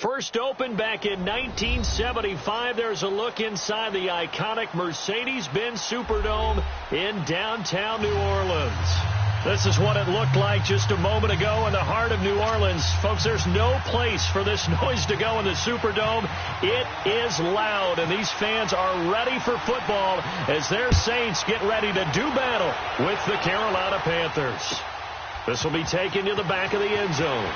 First opened back in 1975, there's a look inside the iconic Mercedes-Benz Superdome in downtown New Orleans. This is what it looked like just a moment ago in the heart of New Orleans. Folks, there's no place for this noise to go in the Superdome. It is loud, and these fans are ready for football as their Saints get ready to do battle with the Carolina Panthers. This will be taken to the back of the end zone.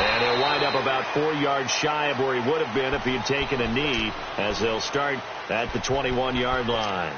And he'll wind up about 4 yards shy of where he would have been if he had taken a knee, as they'll start at the 21-yard line.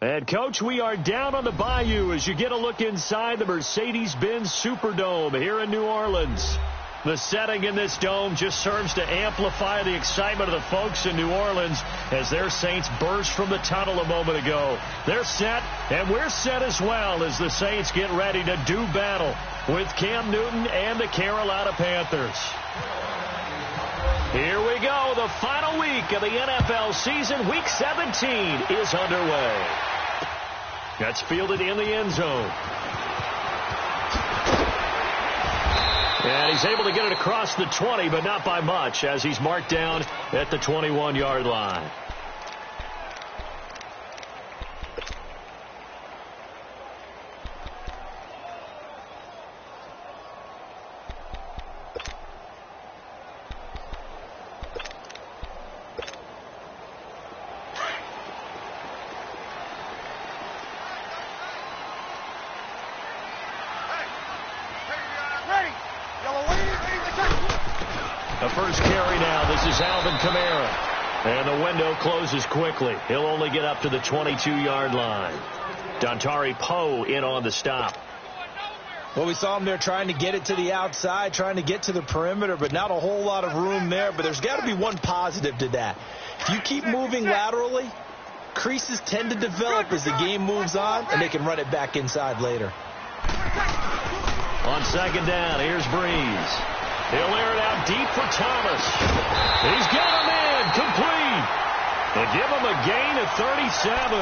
And, Coach, we are down on the bayou as you get a look inside the Mercedes-Benz Superdome here in New Orleans. The setting in this dome just serves to amplify the excitement of the folks in New Orleans as their Saints burst from the tunnel a moment ago. They're set, and we're set as well as the Saints get ready to do battle with Cam Newton and the Carolina Panthers. Here we go. The final week of the NFL season. Week 17 is underway. That's fielded in the end zone. And he's able to get it across the 20, but not by much, as he's marked down at the 21-yard line. The first carry now. This is Alvin Kamara. And the window closes quickly. He'll only get up to the 22-yard line. Dontari Poe in on the stop. Well, we saw him there trying to get it to the outside, trying to get to the perimeter, but not a whole lot of room there. But there's got to be one positive to that. If you keep moving laterally, creases tend to develop as the game moves on, and they can run it back inside later. On second down, here's Breeze. He'll air it out deep for Thomas. He's got him in, complete. They give him a gain of 37.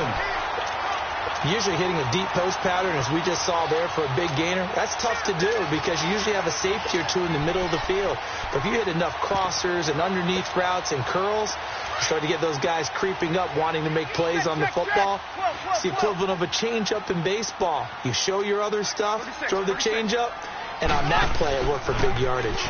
Usually hitting a deep post pattern, as we just saw there for a big gainer, that's tough to do because you usually have a safety or two in the middle of the field. But if you hit enough crossers and underneath routes and curls, you start to get those guys creeping up, wanting to make plays on the football. It's the equivalent of a changeup in baseball. You show your other stuff, throw the changeup, And on that play, it worked for big yardage.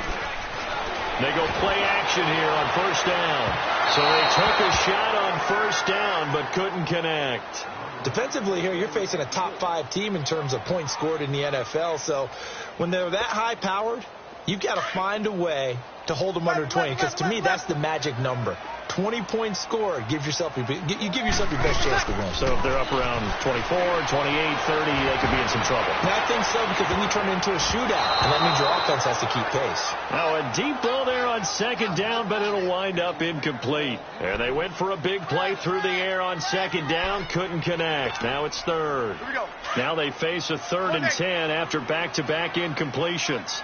They go play action here on first down. So they took a shot on first down, but couldn't connect. Defensively here, you're facing a top-5 team in terms of points scored in the NFL. So when they're that high-powered, you've got to find a way to hold them under 20, because to me, that's the magic number. 20 points scored, you give yourself your best chance to win. So if they're up around 24, 28, 30, they could be in some trouble. And I think so, because then you turn it into a shootout, and that means your offense has to keep pace. Now a deep ball there on second down, but it'll wind up incomplete. And they went for a big play through the air on second down, couldn't connect. Now it's third. Here we go. Now they face a 3rd and 10 after back-to-back incompletions.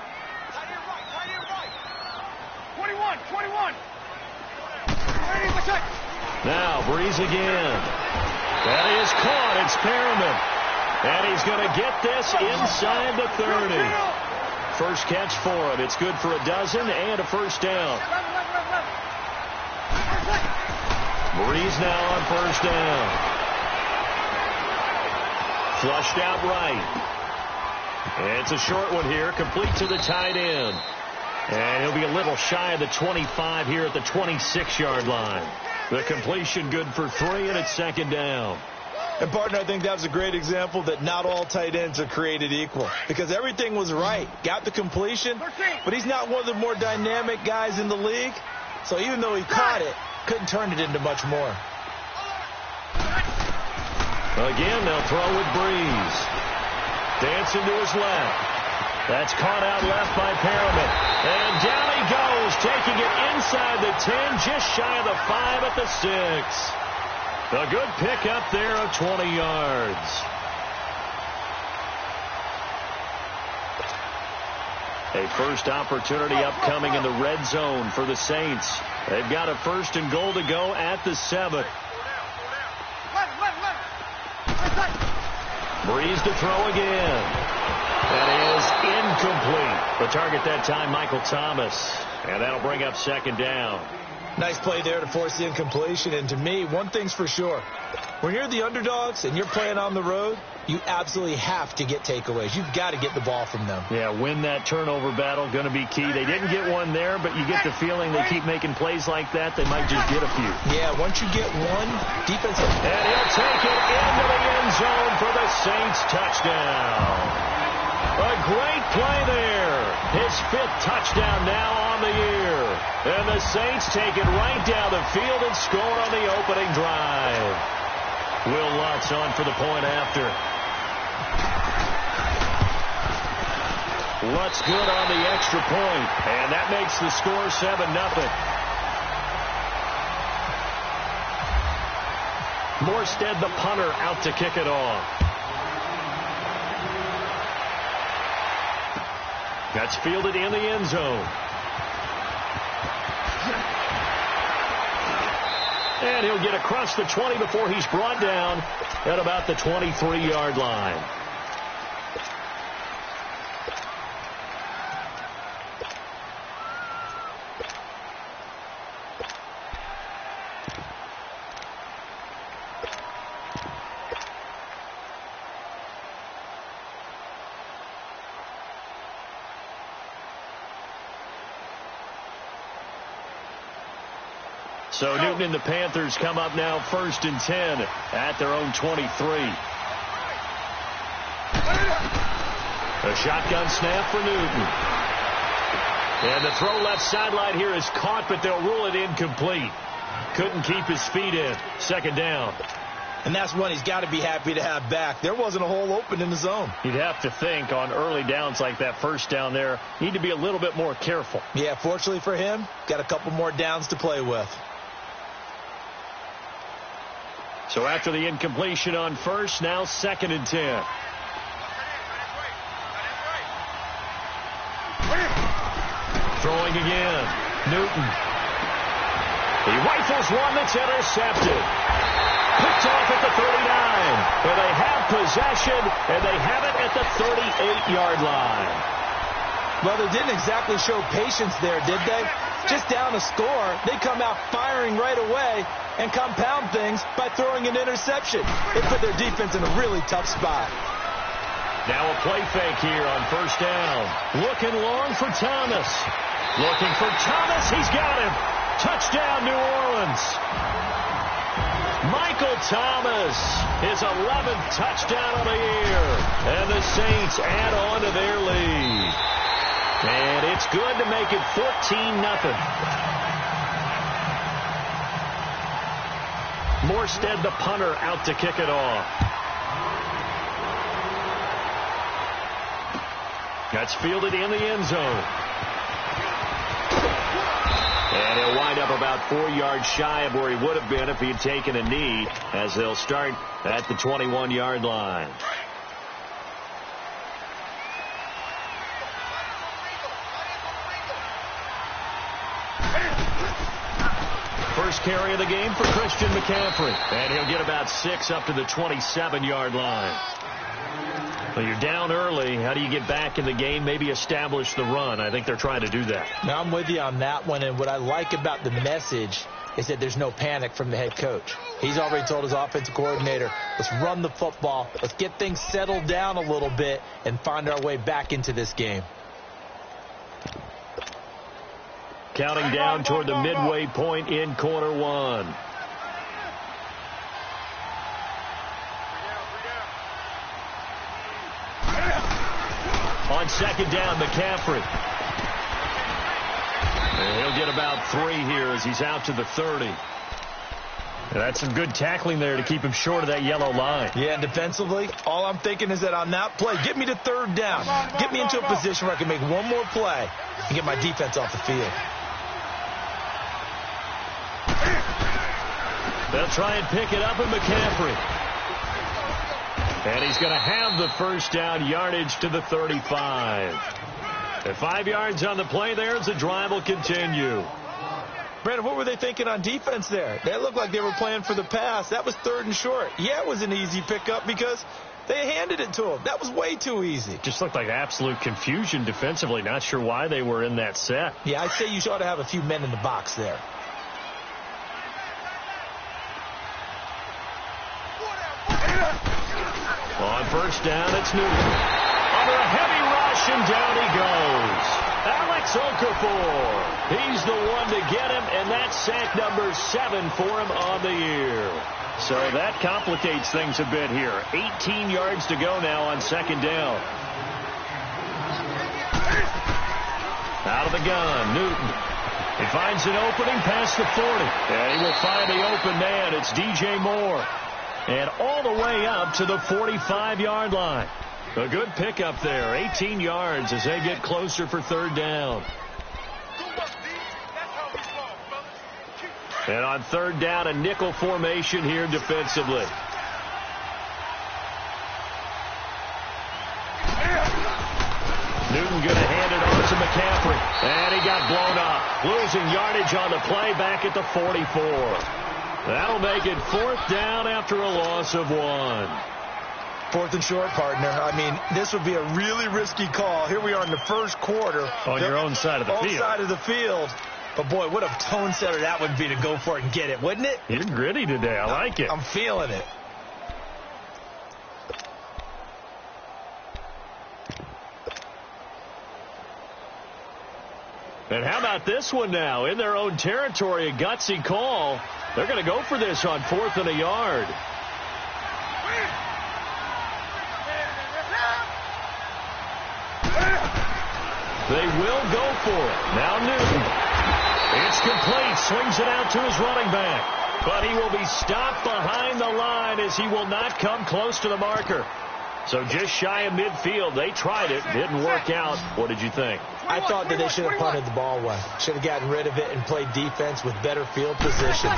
21. Now Breeze again. That is caught. It's Perriman. And he's going to get this inside the 30. First catch for him. It's good for a dozen and a first down. Breeze now on first down. Flushed out right. And it's a short one here, complete to the tight end. And he'll be a little shy of the 25 here at the 26-yard line. The completion good for 3, and it's second down. And, partner, I think that was a great example that not all tight ends are created equal, because everything was right. Got the completion, but he's not one of the more dynamic guys in the league. So even though he caught it, couldn't turn it into much more. Again, they'll throw with Breeze. Dancing to his left. That's caught out left by Perriman. And down he goes, taking it inside the 10, just shy of the 5 at the 6. A good pickup there of 20 yards. A first opportunity upcoming in the red zone for the Saints. They've got a 1st and goal to go at the 7. Breeze to throw again. That is incomplete. The target that time, Michael Thomas. And that'll bring up second down. Nice play there to force the incompletion. And to me, one thing's for sure. When you're the underdogs and you're playing on the road, you absolutely have to get takeaways. You've got to get the ball from them. Yeah, win that turnover battle, going to be key. They didn't get one there, but you get the feeling they keep making plays like that, they might just get a few. Yeah, once you get one, defense... And he'll take it into the end zone for the Saints touchdown. A great play there. His 5th touchdown now on the year. And the Saints take it right down the field and score on the opening drive. Will Lutz on for the point after. Lutz good on the extra point, and that makes the score 7-0. Morstead, the punter, out to kick it off. That's fielded in the end zone. And he'll get across the 20 before he's brought down at about the 23-yard line. So Newton and the Panthers come up now 1st and 10 at their own 23. A shotgun snap for Newton. And the throw left sideline here is caught, but they'll rule it incomplete. Couldn't keep his feet in. Second down. And that's one he's got to be happy to have back. There wasn't a hole open in the zone. You'd have to think on early downs like that first down there, need to be a little bit more careful. Yeah, fortunately for him, got a couple more downs to play with. So after the incompletion on first, now 2nd and 10. Throwing again. Newton. He rifles one that's intercepted. Picked off at the 39. But they have possession, and they have it at the 38-yard line. Well, they didn't exactly show patience there, did they? Just down a score, they come out firing right away and compound things by throwing an interception. It put their defense in a really tough spot. Now a play fake here on first down. Looking long for Thomas. Looking for Thomas. He's got him. Touchdown, New Orleans. Michael Thomas, his 11th touchdown of the year. And the Saints add on to their lead. And it's good to make it 14-0. Morstead, the punter, out to kick it off. That's fielded in the end zone. And he'll wind up about 4 yards shy of where he would have been if he had taken a knee, as they'll start at the 21-yard line. First carry of the game for Christian McCaffrey. And he'll get about 6 up to the 27-yard line. Well, you're down early. How do you get back in the game? Maybe establish the run. I think they're trying to do that. Now, I'm with you on that one. And what I like about the message is that there's no panic from the head coach. He's already told his offensive coordinator, let's run the football. Let's get things settled down a little bit and find our way back into this game. Counting down toward the midway point in quarter one. On second down, McCaffrey. And he'll get about 3 here as he's out to the 30. And that's some good tackling there to keep him short of that yellow line. Yeah, and defensively, all I'm thinking is that on that play, get me to third down. Get me into a position where I can make one more play and get my defense off the field. They'll try and pick it up with McCaffrey. And he's going to have the first down, yardage to the 35. At 5 yards on the play there as the drive will continue. Brandon, what were they thinking on defense there? They looked like they were playing for the pass. That was 3rd and short. Yeah, it was an easy pickup because they handed it to him. That was way too easy. Just looked like absolute confusion defensively. Not sure why they were in that set. Yeah, I'd say you ought to have a few men in the box there. On first down, it's Newton. Under a heavy rush, and down he goes. Alex Okafor. He's the one to get him, and that's sack number 7 for him on the year. So that complicates things a bit here. 18 yards to go now on second down. Out of the gun, Newton. He finds an opening past the 40. And he will find the open man. It's DJ Moore. And all the way up to the 45-yard line. A good pickup there. 18 yards as they get closer for third down. And on third down, a nickel formation here defensively. Newton going to hand it on to McCaffrey. And he got blown up. Losing yardage on the play back at the 44. That'll make it 4th down after a loss of 1. 4th and short, partner. I mean, this would be a really risky call. Here we are in the first quarter. On your own side of the field. Own side of the field. But, boy, what a tone setter that would be to go for it and get it, wouldn't it? You're gritty today. I like it. I'm feeling it. And how about this one now? In their own territory, a gutsy call. They're going to go for this on 4th and a yard. They will go for it. Now Newton. It's complete. Swings it out to his running back. But he will be stopped behind the line as he will not come close to the marker. So just shy of midfield. They tried it. Didn't work out. What did you think? I thought that they should have punted the ball away. Should have gotten rid of it and played defense with better field position.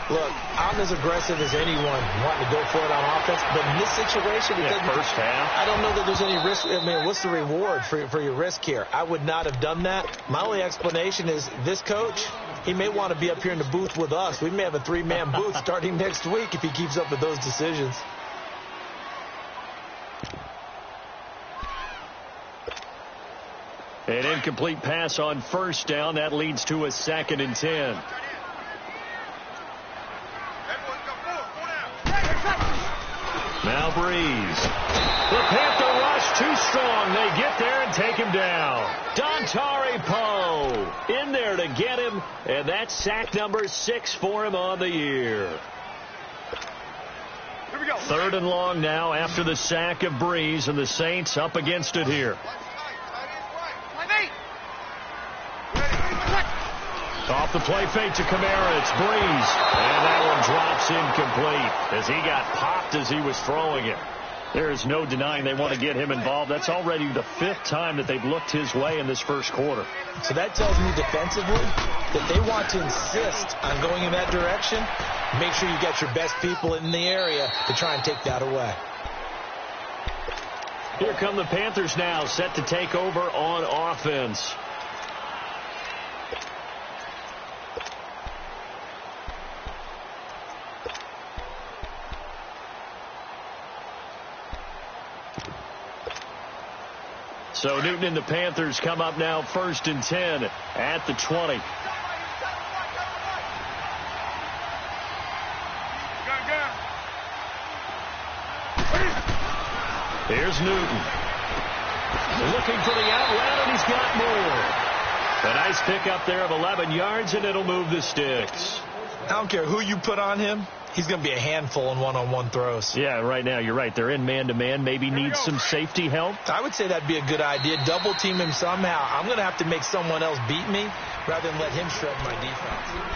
Look, I'm as aggressive as anyone wanting to go for it on offense, but in this situation, first half, I don't know that there's any risk. I mean, what's the reward for your risk here? I would not have done that. My only explanation is this coach, he may want to be up here in the booth with us. We may have a 3-man booth starting next week if he keeps up with those decisions. An incomplete pass on first down. That leads to a 2nd and 10. Now Breeze. The Panther rush Strong, they get there and take him down. Dontari Poe in there to get him, and that's sack number 6 for him on the year. Here we go. 3rd and long now after the sack of Breeze, and the Saints up against it here. Off the play fake to Kamara. It's Breeze. And that one drops incomplete as he got popped as he was throwing it. There is no denying they want to get him involved. That's already the 5th time that they've looked his way in this first quarter. So that tells me defensively that they want to insist on going in that direction. Make sure you get your best people in the area to try and take that away. Here come the Panthers now, set to take over on offense. So Newton and the Panthers come up now 1st and 10 at the 20. Here's Newton. Looking for the out route, and he's got more. A nice pickup there of 11 yards, and it'll move the sticks. I don't care who you put on him. He's going to be a handful in one-on-one throws. Yeah, right now, you're right. They're in man-to-man. Maybe needs some safety help. I would say that'd be a good idea. Double team him somehow. I'm going to have to make someone else beat me rather than let him shred my defense.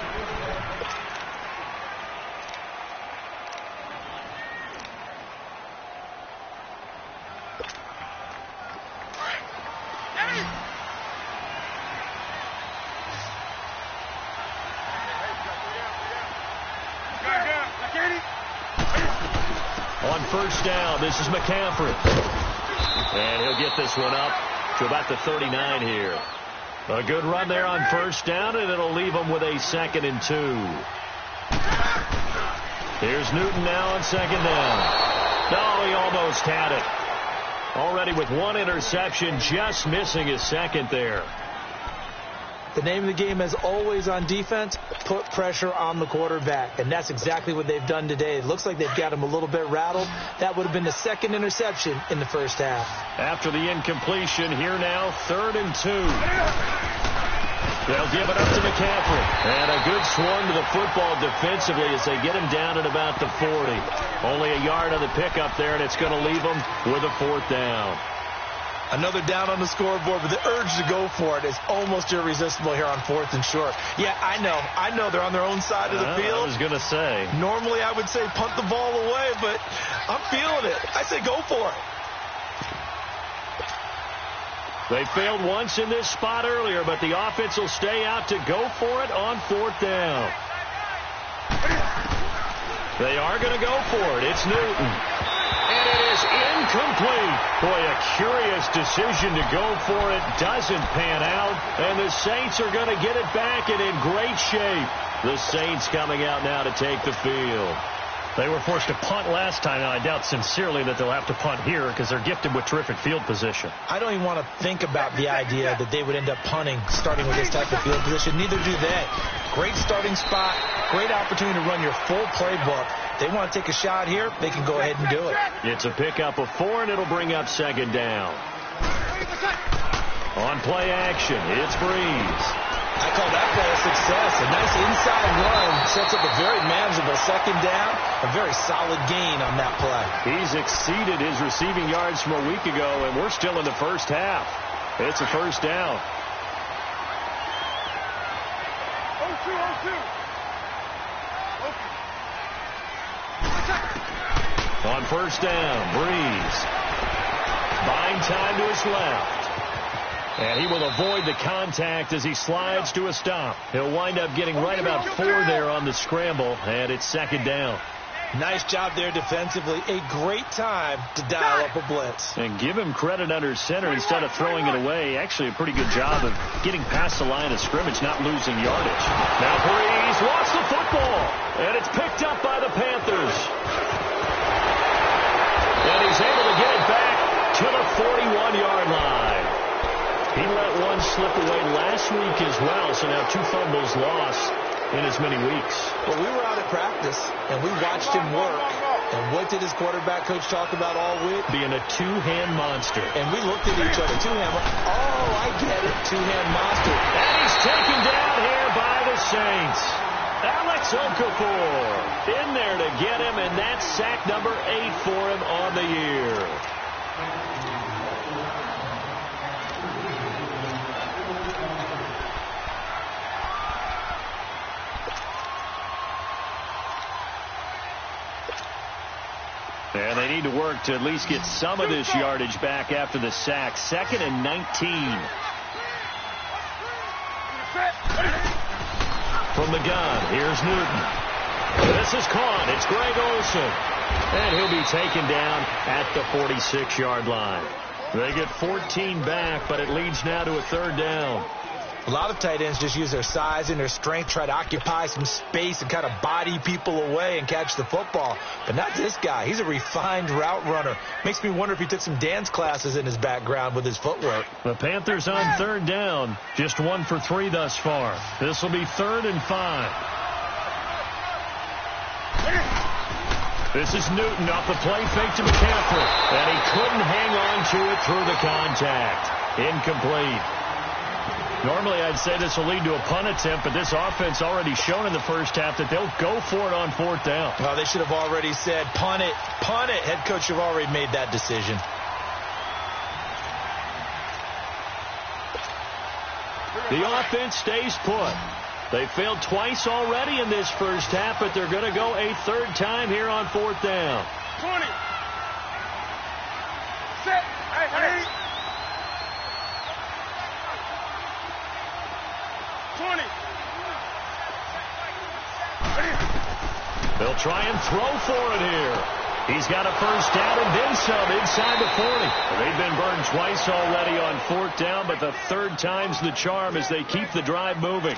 On 1st down, this is McCaffrey. And he'll get this one up to about the 39 here. A good run there on 1st down, and it'll leave him with a 2nd and 2. Here's Newton now on 2nd down. No, he almost had it. Already with 1 interception, just missing his 2nd there. The name of the game, as always on defense, put pressure on the quarterback. And that's exactly what they've done today. It looks like they've got him a little bit rattled. That would have been the 2nd interception in the first half. After the incompletion, here now, 3rd and 2. They'll give it up to McCaffrey. And a good swung to the football defensively as they get him down at about the 40. Only a yard on the pickup there, and it's going to leave them with a 4th down. Another down on the scoreboard, but the urge to go for it is almost irresistible here on 4th and short. Yeah, I know they're on their own side of the field. I was going to say. Normally I would say punt the ball away, but I'm feeling it. I say go for it. They failed once in this spot earlier, but the offense will stay out to go for it on 4th down. They are going to go for it. It's Newton. And it is incomplete. Boy, a curious decision to go for it. Doesn't pan out. And the Saints are going to get it back and in great shape. The Saints coming out now to take the field. They were forced to punt last time. Now, I doubt sincerely that they'll have to punt here because they're gifted with terrific field position. I don't even want to think about the idea that they would end up punting starting with this type of field position. Neither do they. Great starting spot. Great opportunity to run your full playbook. They want to take a shot here, they can go ahead and do it. It's a pickup of 4, and it'll bring up 2nd down. On play action, it's Breeze. I call that play a success. A nice inside run sets up a very manageable 2nd down. A very solid gain on that play. He's exceeded his receiving yards from a week ago, and we're still in the first half. It's a 1st down. 0-2. On 1st down, Breeze. Buying time to his left. And he will avoid the contact as he slides to a stop. He'll wind up getting right about 4 there on the scramble, and it's 2nd down. Nice job there defensively. A great time to dial up a blitz. And give him credit under center instead of throwing it away. Actually a pretty good job of getting past the line of scrimmage, not losing yardage. Now Breeze wants the football, and it's picked up by the Panthers. And he's able to get it back to the 41-yard line. He let one slip away last week as well, so now 2 fumbles lost in as many weeks. Well, we were out at practice, and we watched him work And what did his quarterback coach talk about all week? Being a two-hand monster. And we looked at each other. Two-hand. Oh, I get it. Two-hand monster. And he's taken down here by the Saints. Alex Okafor in there to get him, and that's sack number 8 for him on the year. And they need to work to at least get some of this yardage back after the sack. 2nd and 19. From the gun, here's Newton. This is caught. It's Greg Olsen. And he'll be taken down at the 46-yard line. They get 14 back, but it leads now to a 3rd down. A lot of tight ends just use their size and their strength, try to occupy some space and kind of body people away and catch the football. But not this guy. He's a refined route runner. Makes me wonder if he took some dance classes in his background with his footwork. The Panthers on 3rd down. Just 1 for 3 thus far. This will be 3rd and 5. This is Newton off the play fake to McCaffrey. And he couldn't hang on to it through the contact. Incomplete. Normally, I'd say this will lead to a punt attempt, but this offense already shown in the first half that they'll go for it on 4th down. Well, they should have already said, punt it, punt it. Head coach should have already made that decision. The offense stays put. They failed twice already in this first half, but they're going to go a 3rd time here on 4th down. 20. Set. Hey. 20. They'll try and throw for it here. He's got a first down and then some inside the 40. They've been burned twice already on 4th down, but the 3rd time's the charm as they keep the drive moving.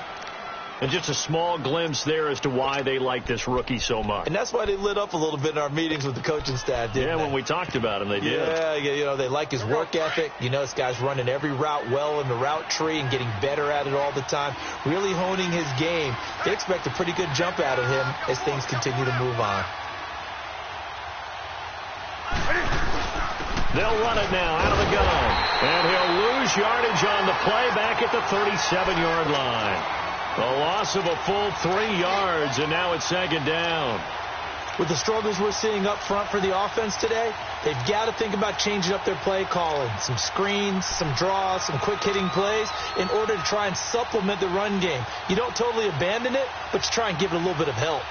And just a small glimpse there as to why they like this rookie so much. And that's why they lit up a little bit in our meetings with the coaching staff, didn't they? When we talked about him, they did. Yeah, you know, they like his work ethic. You know, this guy's running every route well in the route tree and getting better at it all the time, really honing his game. They expect a pretty good jump out of him as things continue to move on. They'll run it now out of the gun. And he'll lose yardage on the play back at the 37-yard line. A loss of a full 3 yards, and now it's 2nd down. With the struggles we're seeing up front for the offense today, they've got to think about changing up their play calling. Some screens, some draws, some quick-hitting plays in order to try and supplement the run game. You don't totally abandon it, but you try and give it a little bit of help.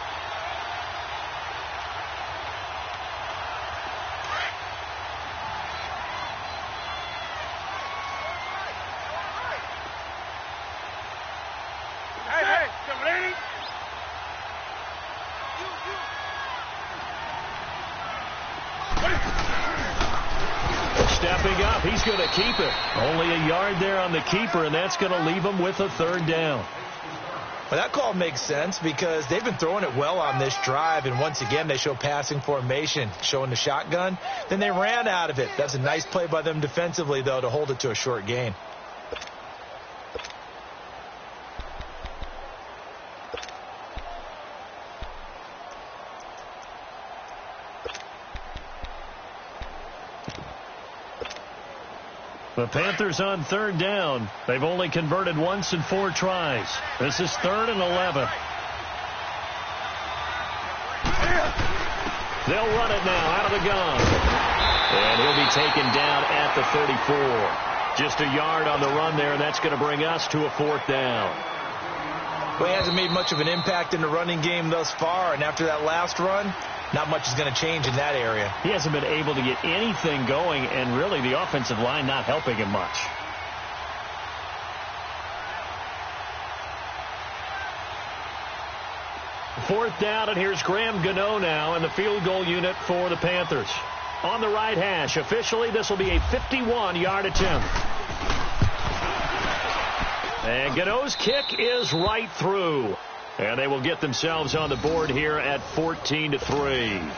Stepping up, he's going to keep it. Only a yard there on the keeper, and that's going to leave him with a 3rd down. Well, that call makes sense because they've been throwing it well on this drive, and once again they show passing formation, showing the shotgun. Then they ran out of it. That's a nice play by them defensively, though, to hold it to a short gain. The Panthers on 3rd down. They've only converted once in 4 tries. This is 3rd and 11. They'll run it now out of the gun. And he'll be taken down at the 34. Just a yard on the run there, and that's going to bring us to a 4th down. Well, he hasn't made much of an impact in the running game thus far, and after that last run, not much is going to change in that area. He hasn't been able to get anything going, and really the offensive line not helping him much. Fourth down, and here's Graham Gano now in the field goal unit for the Panthers. On the right hash, officially this will be a 51-yard attempt. And Gano's kick is right through. And they will get themselves on the board here at 14-3.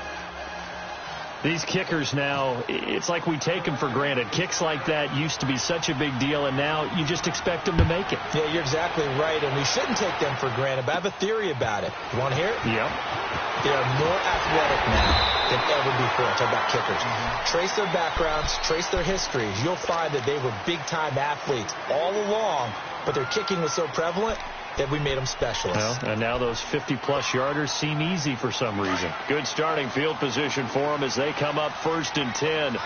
These kickers now, it's like we take them for granted. Kicks like that used to be such a big deal, and now you just expect them to make it. Yeah, you're exactly right, and we shouldn't take them for granted, but I have a theory about it. You want to hear it? Yep. They are more athletic now than ever before. Talk about kickers. Trace their backgrounds, trace their histories. You'll find that they were big-time athletes all along, but their kicking was so prevalent that we made them specialists. Well, and now those 50-plus yarders seem easy for some reason. Good starting field position for them as they come up 1st and 10.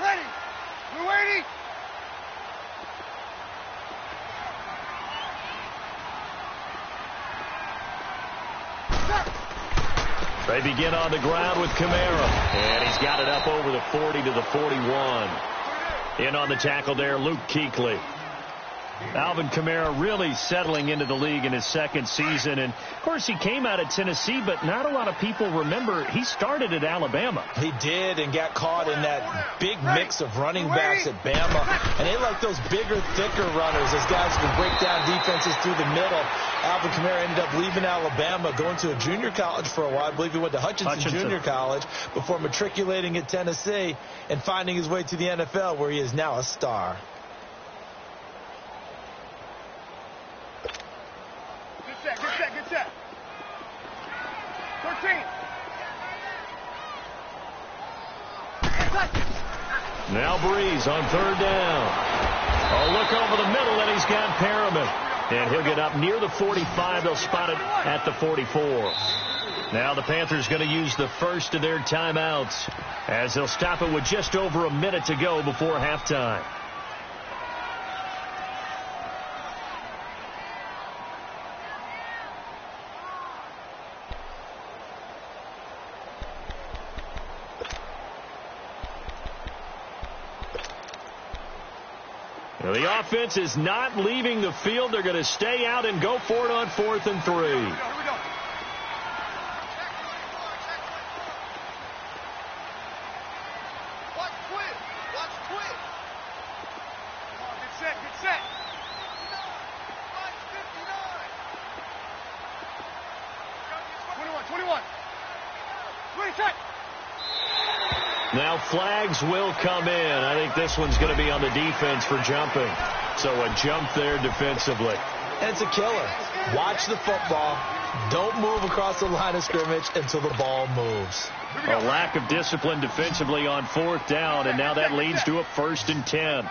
Ready. We're waiting. They begin on the ground with Kamara. And he's got it up over the 40 to the 41. In on the tackle there, Luke Kuechly. Alvin Kamara really settling into the league in his second season. And, of course, he came out of Tennessee, but not a lot of people remember he started at Alabama. He did, and got caught in that big mix of running backs at Bama. And they like those bigger, thicker runners, those guys who can break down defenses through the middle. Alvin Kamara ended up leaving Alabama, going to a junior college for a while. I believe he went to Hutchinson Junior College before matriculating at Tennessee and finding his way to the NFL, where he is now a star. Good set. 13. Now Breeze on 3rd down. A look over the middle, and he's got Perriman. And he'll get up near the 45. They'll spot it at the 44. Now the Panthers going to use the first of their timeouts as they'll stop it with just over a minute to go before halftime. The offense is not leaving the field. They're going to stay out and go for it on 4th and 3. Here we go. Watch twist. Come on, good set. 21. Set. Now flags will come in. I think this one's going to be on the defense for jumping. So a jump there defensively. And it's a killer. Watch the football. Don't move across the line of scrimmage until the ball moves. A lack of discipline defensively on 4th down, and now that leads to a 1st and 10.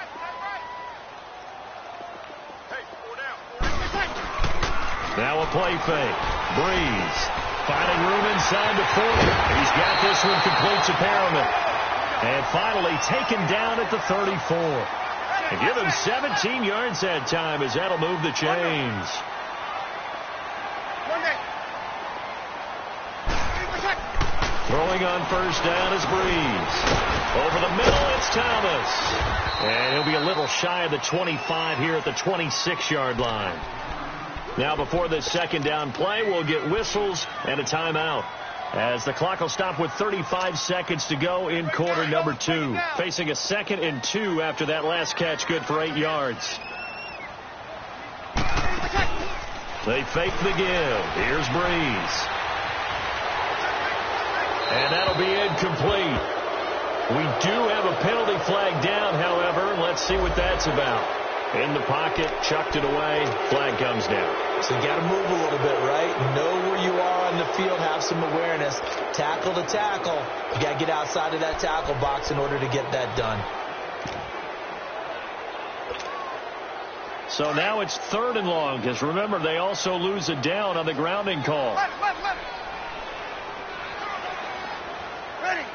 Now a play fake. Breeze finding room inside the 40. He's got this one complete to Perriman. And finally taken down at the 34. And give him 17 yards that time as that'll move the chains. Throwing on 1st down is Breeze. Over the middle, it's Thomas. And he'll be a little shy of the 25 here at the 26-yard line. Now before this 2nd down play, we'll get whistles and a timeout, as the clock will stop with 35 seconds to go in quarter number 2. Facing a 2nd and 2 after that last catch, good for 8 yards. They fake the give. Here's Breeze. And that'll be incomplete. We do have a penalty flag down, however. Let's see what that's about. In the pocket, chucked it away, flag comes down. So you got to move a little bit, right? Know where you are on the field, have some awareness. Tackle to tackle. You got to get outside of that tackle box in order to get that done. So now it's 3rd and long, because remember, they also lose a down on the grounding call. Left. Ready.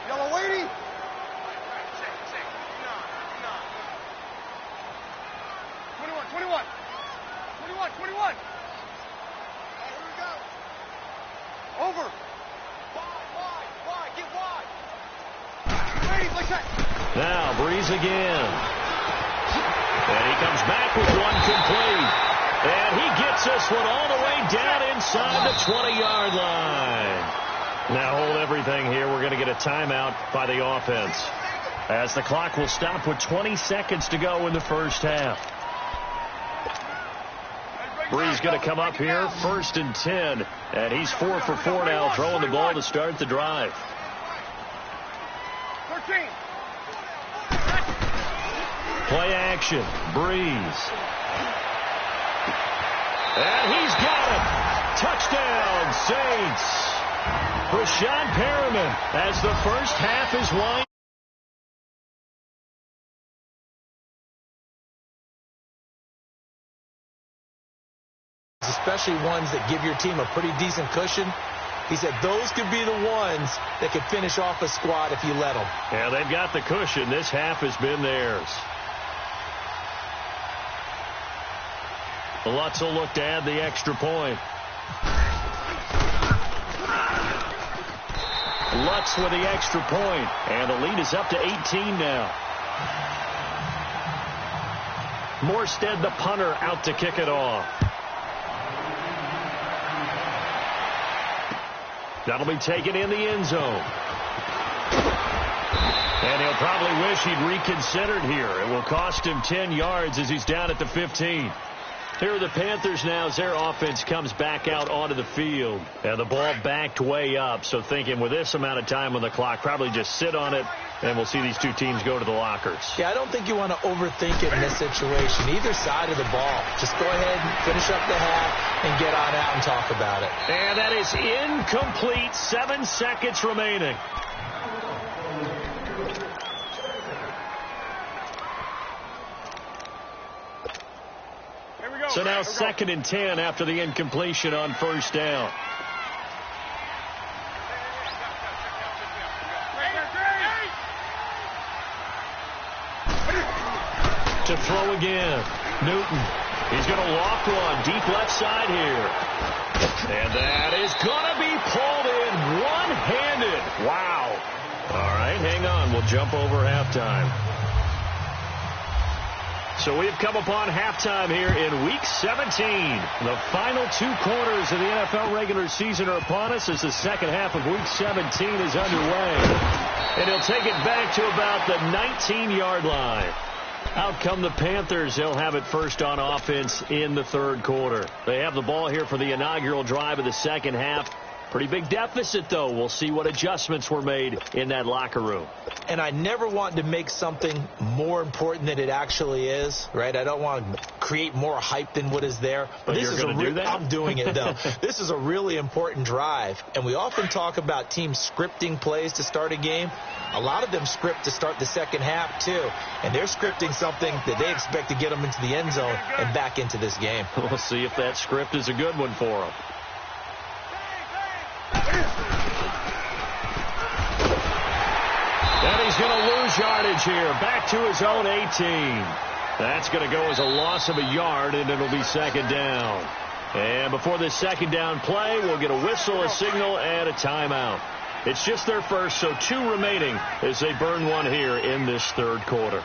Yellow waiting. 21. All right, here we go. Over. Wide. Get wide. Ready, play set. Now Breeze again. And he comes back with one complete. And he gets this one all the way down inside the 20-yard line. Now hold everything here. We're going to get a timeout by the offense, as the clock will stop with 20 seconds to go in the first half. Bree's going to come up here, 1st and 10. And he's 4 for 4 now, throwing the ball to start the drive. 13. Play action. Breeze. And he's got it. Touchdown, Saints. Brashad Perriman as the first half is winding. Especially ones that give your team a pretty decent cushion. He said those could be the ones that could finish off a squad if you let them. Yeah, they've got the cushion. This half has been theirs. Lutz will look to add the extra point. Lutz with the extra point, and the lead is up to 18 now. Morstead, the punter, out to kick it off. That'll be taken in the end zone. And he'll probably wish he'd reconsidered here. It will cost him 10 yards as he's down at the 15. Here are the Panthers now as their offense comes back out onto the field. And the ball backed way up. So thinking with this amount of time on the clock, probably just sit on it, and we'll see these two teams go to the lockers. Yeah, I don't think you want to overthink it in this situation. Either side of the ball. Just go ahead and finish up the half and get on out and talk about it. And that is incomplete. 7 seconds remaining. So now 2nd and 10 after the incompletion on 1st down. To throw again. Newton. He's going to loft one deep left side here. And that is going to be pulled in one-handed. Wow. All right, hang on. We'll jump over halftime. So we've come upon halftime here in Week 17. The final 2 quarters of the NFL regular season are upon us as the second half of Week 17 is underway. And he'll take it back to about the 19-yard line. Out come the Panthers. They'll have it first on offense in the 3rd quarter. They have the ball here for the inaugural drive of the second half. Pretty big deficit, though. We'll see what adjustments were made in that locker room. And I never want to make something more important than it actually is, right? I don't want to create more hype than what is there. But this is going to do that? I'm doing it, though. This is a really important drive. And we often talk about teams scripting plays to start a game. A lot of them script to start the second half, too. And they're scripting something that they expect to get them into the end zone and back into this game. We'll see if that script is a good one for them. And he's going to lose yardage here. Back to his own 18. That's going to go as a loss of a yard, and it'll be 2nd down. And before this 2nd down play, we'll get a whistle, a signal, and a timeout. It's just their first, so 2 remaining as they burn one here in this 3rd quarter.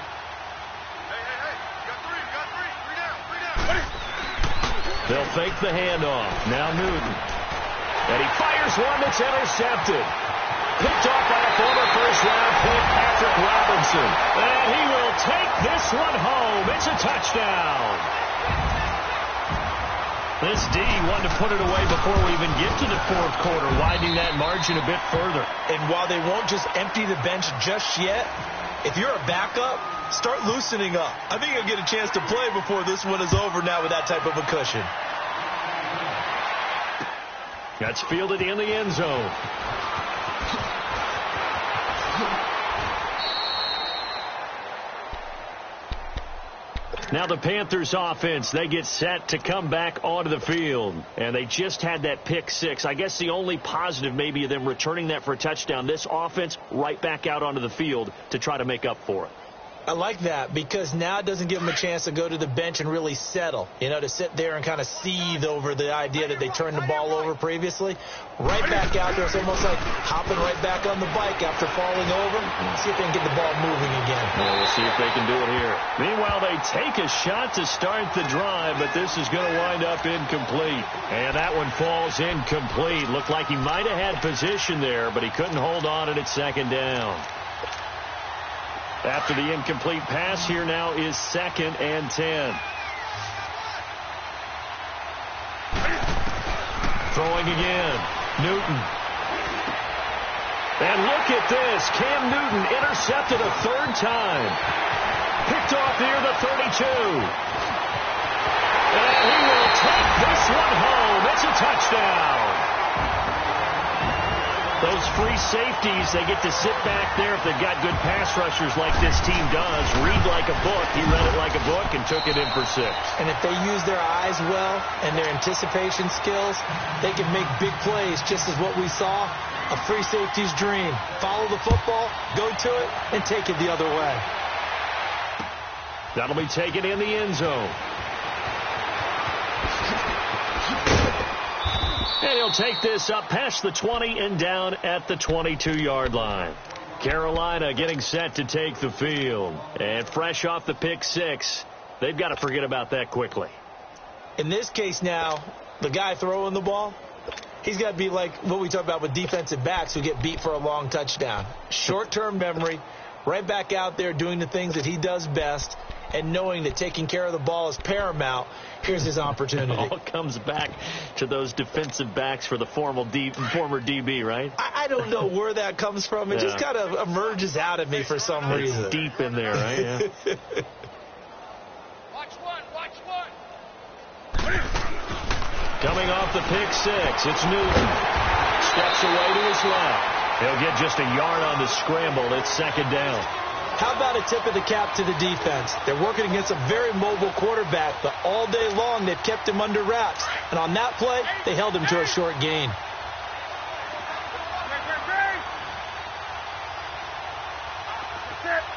They'll fake the handoff. Now Newton. And he fires one that's intercepted. Picked off by a former first-round pick, Patrick Robinson. And he will take this one home. It's a touchdown. This D wanted to put it away before we even get to the 4th quarter, widening that margin a bit further. And while they won't just empty the bench just yet, if you're a backup, start loosening up. I think you'll get a chance to play before this one is over now with that type of a cushion. That's fielded in the end zone. Now the Panthers offense, they get set to come back onto the field. And they just had that pick 6. I guess the only positive maybe of them returning that for a touchdown. This offense right back out onto the field to try to make up for it. I like that because now it doesn't give them a chance to go to the bench and really settle, to sit there and kind of seethe over the idea that they turned the ball over previously. Right back out there. It's almost like hopping right back on the bike after falling over. See if they can get the ball moving again. Well, we'll see if they can do it here. Meanwhile, they take a shot to start the drive, but this is going to wind up incomplete. And that one falls incomplete. Looked like he might have had position there, but he couldn't hold on, and it's 2nd down. After the incomplete pass, here now is 2nd and 10. Throwing again. Newton. And look at this. Cam Newton intercepted a third time. Picked off near the 32. And he will take this one home. It's a touchdown. Those free safeties, they get to sit back there if they've got good pass rushers like this team does. Read like a book. He read it like a book and took it in for 6. And if they use their eyes well and their anticipation skills, they can make big plays, just as what we saw. A free safety's dream. Follow the football, go to it, and take it the other way. That'll be taken in the end zone. And he'll take this up past the 20 and down at the 22-yard line. Carolina getting set to take the field. And fresh off the pick 6, they've got to forget about that quickly. In this case now, the guy throwing the ball, he's got to be like what we talk about with defensive backs who get beat for a long touchdown. Short-term memory, right back out there doing the things that he does best, and knowing that taking care of the ball is paramount. Here's his opportunity. It all comes back to those defensive backs for the former DB, right? I don't know where that comes from. It just kind of emerges out of me for some reason. It's deep in there, right? Yeah. Watch one. Coming off the pick 6, it's Newton. Steps away to his left. He'll get just a yard on the scramble. It's second down. How about a tip of the cap to the defense? They're working against a very mobile quarterback, but all day long they've kept him under wraps. And on that play, they held him to a short gain.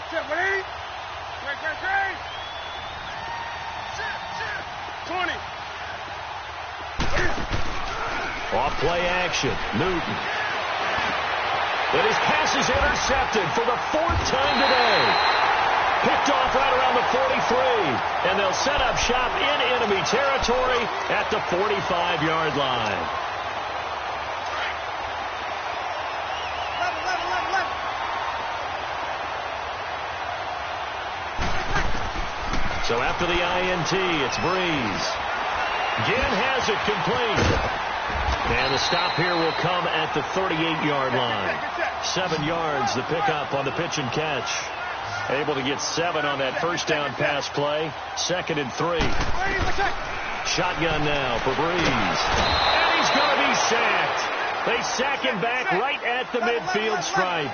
Sit, ready? 20. Off play action. Newton. But his pass is intercepted for the 4th time today. Picked off right around the 43. And they'll set up shop in enemy territory at the 45-yard line. So after the INT, it's Breeze. Ginn has it complete. And the stop here will come at the 38-yard line. 7 yards, the pickup on the pitch and catch. Able to get 7 on that first down pass play. 2nd and 3. Shotgun now for Breeze. And he's going to be sacked. They sack him back right at the midfield stripe.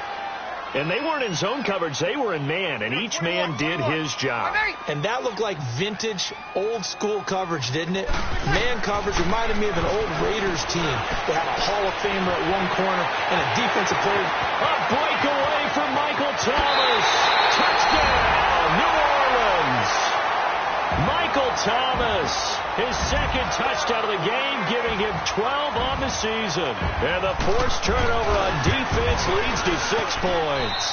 And they weren't in zone coverage. They were in man, and each man did his job. And that looked like vintage, old-school coverage, didn't it? Man coverage reminded me of an old Raiders team that had a Hall of Famer at one corner and a defensive player. A breakaway from Michael Thomas. Touchdown, New Orleans. Michael Thomas, his 2nd touchdown of the game, giving him 12 on the season. And the forced turnover on defense leads to 6 points.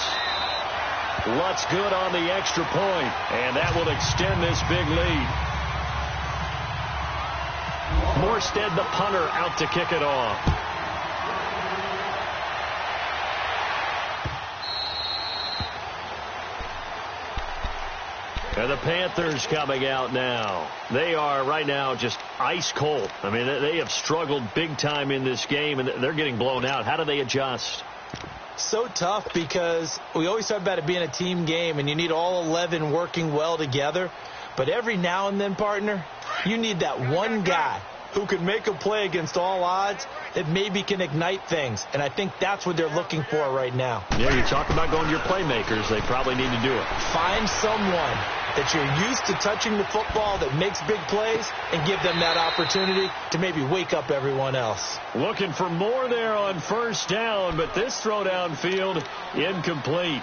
Lutz good on the extra point, and that will extend this big lead. Morstead, the punter, out to kick it off. And the Panthers coming out now. They are right now just ice cold. I mean, they have struggled big time in this game, and they're getting blown out. How do they adjust? So tough because we always talk about it being a team game, and you need all 11 working well together. But every now and then, partner, you need that one guy who can make a play against all odds that maybe can ignite things. And I think that's what they're looking for right now. Yeah, you talk about going to your playmakers. They probably need to do it. Find someone that you're used to touching the football that makes big plays and give them that opportunity to maybe wake up everyone else. Looking for more there on first down, but this throw downfield incomplete.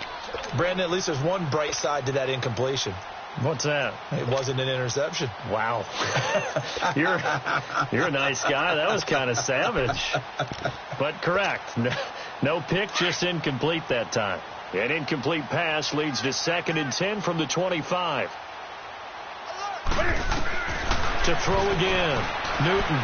Brandon, at least there's one bright side to that incompletion. What's that? It wasn't an interception. Wow. You're a nice guy. That was kind of savage. But correct. No pick, just incomplete that time. An incomplete pass leads to 2nd and 10 from the 25. To throw again. Newton.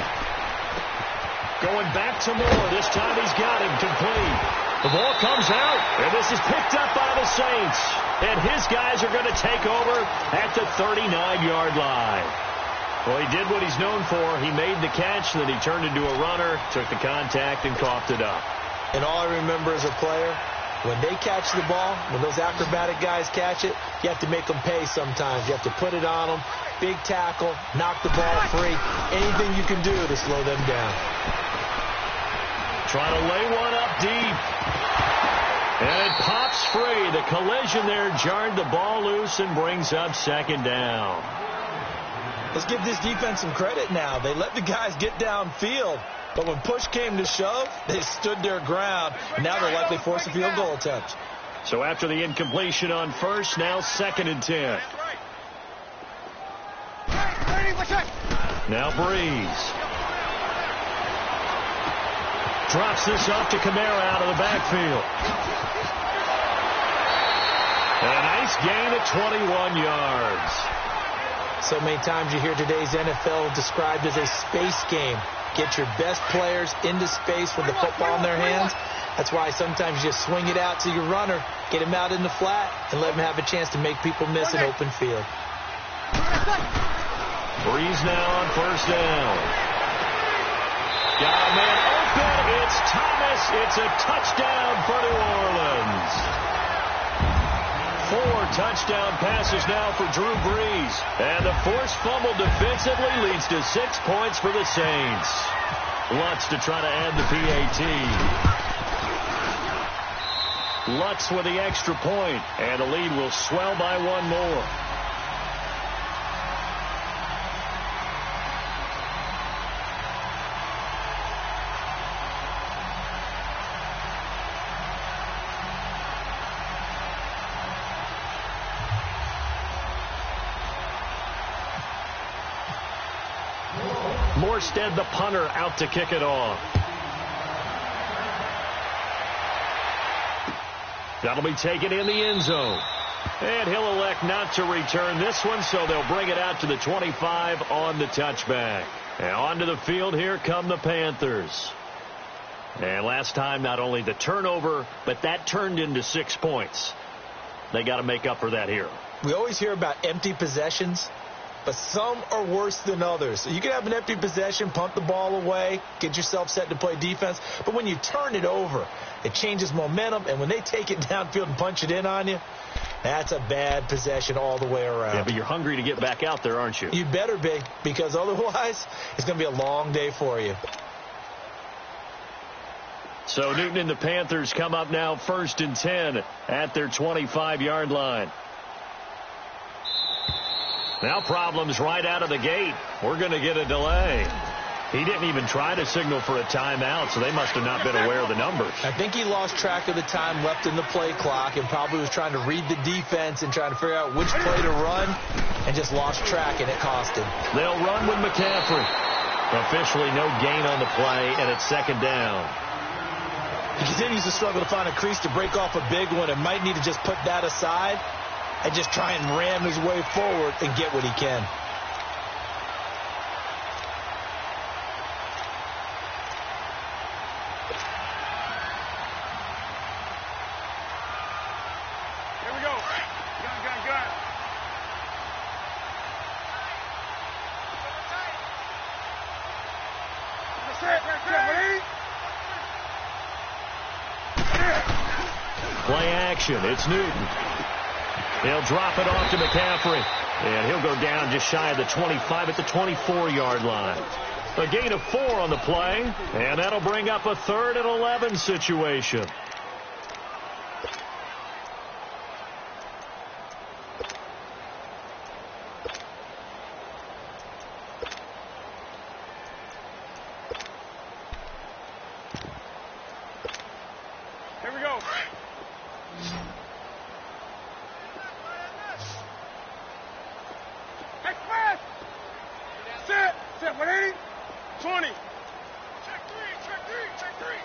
Going back to Moore. This time he's got him complete. The ball comes out, and this is picked up by the Saints. And his guys are going to take over at the 39-yard line. Well, he did what he's known for. He made the catch, then he turned into a runner, took the contact, and coughed it up. And all I remember as a player, when they catch the ball, when those acrobatic guys catch it, you have to make them pay sometimes. You have to put it on them, big tackle, knock the ball free, anything you can do to slow them down. Trying to lay one up deep. And it pops free. The collision there jarred the ball loose and brings up second down. Let's give this defense some credit now. They let the guys get downfield. But when push came to shove, they stood their ground. And now they'll likely force a field goal attempt. So after the incompletion on first, now 2nd and 10. Now Breeze. Drops this off to Kamara out of the backfield. And a nice gain of 21 yards. So many times you hear today's NFL described as a space game. Get your best players into space with the football in their hands. That's why sometimes you just swing it out to your runner, get him out in the flat, and let him have a chance to make people miss an open field. Breeze now on first down. Got a man open. It's Thomas. It's a touchdown for New Orleans. 4 touchdown passes now for Drew Brees. And the forced fumble defensively leads to 6 points for the Saints. Lutz to try to add the PAT. Lutz with the extra point. And the lead will swell by 1 more. Morstead, the punter, out to kick it off. That'll be taken in the end zone. And he'll elect not to return this one, so they'll bring it out to the 25 on the touchback. And onto the field, here come the Panthers. And last time, not only the turnover, but that turned into 6 points. They got to make up for that here. We always hear about empty possessions, but some are worse than others. So you can have an empty possession, punt the ball away, get yourself set to play defense. But when you turn it over, it changes momentum. And when they take it downfield and punch it in on you, that's a bad possession all the way around. Yeah, but you're hungry to get back out there, aren't you? You better be, because otherwise it's going to be a long day for you. So Newton and the Panthers come up now 1st and 10 at their 25-yard line. Now problems right out of the gate. We're going to get a delay. He didn't even try to signal for a timeout, so they must have not been aware of the numbers. I think he lost track of the time left in the play clock and probably was trying to read the defense and trying to figure out which play to run and just lost track, and it cost him. They'll run with McCaffrey. Officially no gain on the play, and it's 2nd down. He continues to struggle to find a crease to break off a big one and might need to just put that aside and just try and ram his way forward and get what he can. Here we go. Gun. Play action. It's Newton. He'll drop it off to McCaffrey. And he'll go down just shy of the 25 at the 24-yard line. A gain of 4 on the play. And that'll bring up a 3rd and 11 situation. Here we go. Express. Set 180. 20. Check three.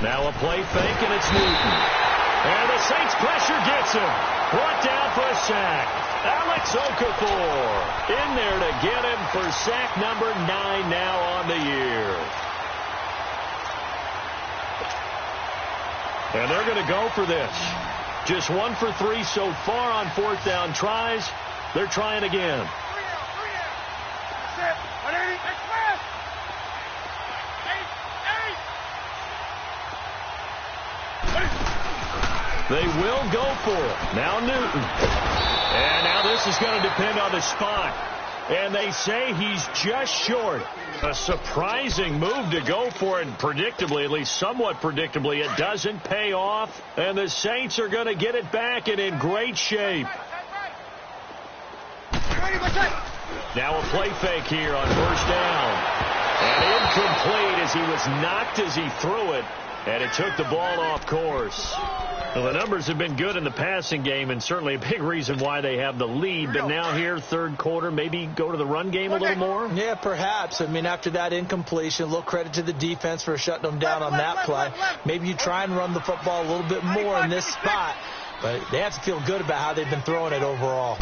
Now a play fake, and it's Newton. And the Saints pressure gets him. Brought down for a sack. Alex Okafor in there to get him for sack number 9 now on the year. And they're going to go for this. Just 1 for 3 so far on 4th down tries. They're trying again. They will go for it. Now Newton. And now this is going to depend on the spot. And they say he's just short. A surprising move to go for it. And predictably, at least somewhat predictably, it doesn't pay off. And the Saints are going to get it back and in great shape. Now a play fake here on first down. And incomplete as he was knocked as he threw it. And it took the ball off course. Well, the numbers have been good in the passing game, and certainly a big reason why they have the lead. But now here, third quarter, maybe go to the run game a little more? Yeah, perhaps. I mean, after that incompletion, a little credit to the defense for shutting them down on that play. Maybe you try and run the football a little bit more in this spot. But they have to feel good about how they've been throwing it overall.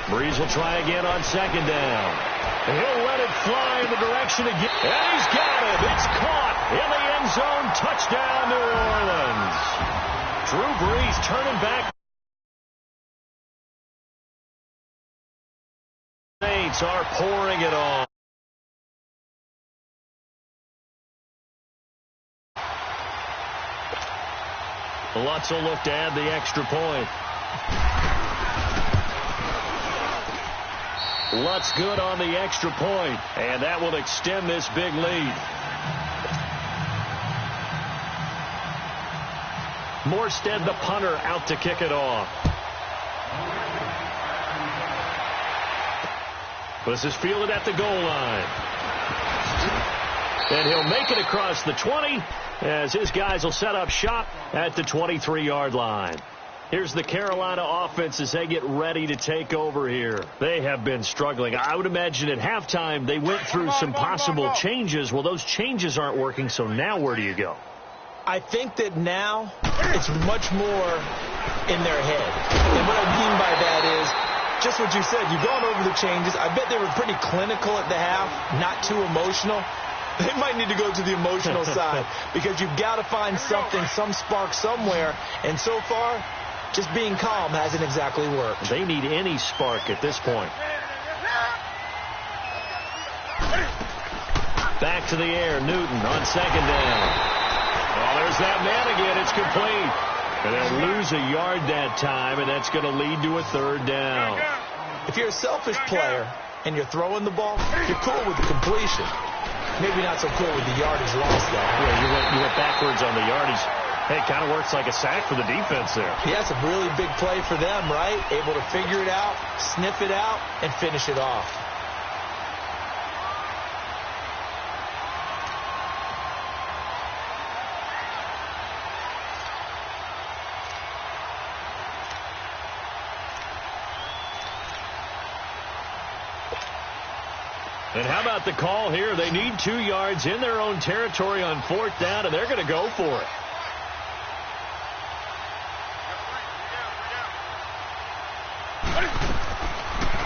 Breeze will try again on second down. And he'll let it fly in the direction again. And he's got it. It's caught in the end zone. Touchdown, New Orleans. Drew Brees turning back. Saints are pouring it on. Lutz will look to add the extra point. Lutz good on the extra point, and that will extend this big lead. Morstead, the punter, out to kick it off. This is fielded at the goal line. And he'll make it across the 20 as his guys will set up shop at the 23-yard line. Here's the Carolina offense as they get ready to take over here. They have been struggling. I would imagine at halftime they went through some possible changes. Well, those changes aren't working, so now where do you go? I think that now it's much more in their head. And what I mean by that is just what you said. You've gone over the changes. I bet they were pretty clinical at the half, not too emotional. They might need to go to the emotional side because you've got to find something, some spark somewhere. And so far, just being calm hasn't exactly worked. They need any spark at this point. Back to the air, Newton on second down. Oh, there's that man again. It's complete. And they'll lose a yard that time, and that's going to lead to a third down. If you're a selfish player and you're throwing the ball, you're cool with the completion. Maybe not so cool with the yardage loss, though. Yeah, you went backwards on the yardage. Hey, it kind of works like a sack for the defense there. Yeah, it's a really big play for them, right? Able to figure it out, sniff it out, and finish it off. And how about the call here? They need 2 yards in their own territory on fourth down, and they're going to go for it.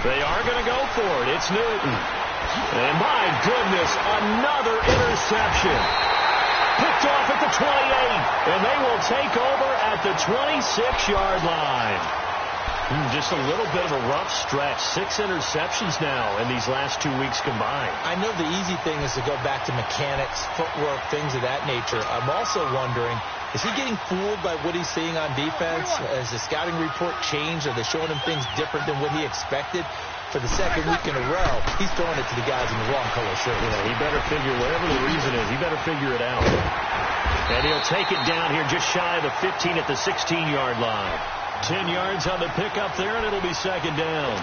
They are going to go for it. It's Newton. And my goodness, another interception. Picked off at the 28, and they will take over at the 26-yard line. Just a little bit of a rough stretch. 6 interceptions now in these last 2 weeks combined. I know the easy thing is to go back to mechanics, footwork, things of that nature. I'm also wondering, is he getting fooled by what he's seeing on defense? Has the scouting report changed? Are they showing him things different than what he expected? For the second week in a row, he's throwing it to the guys in the wrong color shirt. Yeah, he better figure, whatever the reason is, he better figure it out. And he'll take it down here just shy of the 15 at the 16-yard line. 10 yards on the pickup there, and it'll be second down.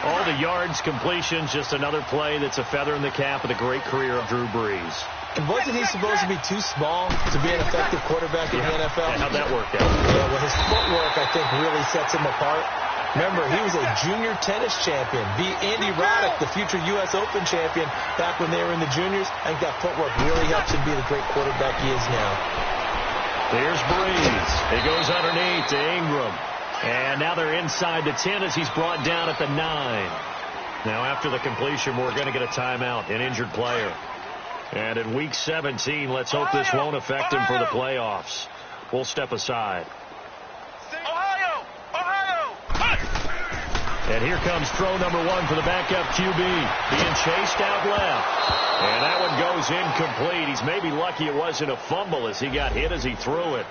All the yards, completions, just another play that's a feather in the cap of the great career of Drew Brees. And wasn't he supposed to be too small to be an effective quarterback in the NFL? Yeah, how'd that work out? Yeah, well, his footwork, I think, really sets him apart. Remember, he was a junior tennis champion. Beat Andy Roddick, the future U.S. Open champion, back when they were in the juniors. I think that footwork really helps him be the great quarterback he is now. There's Brees. He goes underneath to Ingram. And now they're inside the 10 as he's brought down at the 9. Now after the completion, we're going to get a timeout, an injured player. And in week 17, let's hope this won't affect him for the playoffs. We'll step aside. And here comes throw number 1 for the backup QB. Being chased out left. And that one goes incomplete. He's maybe lucky it wasn't a fumble as he got hit as he threw it.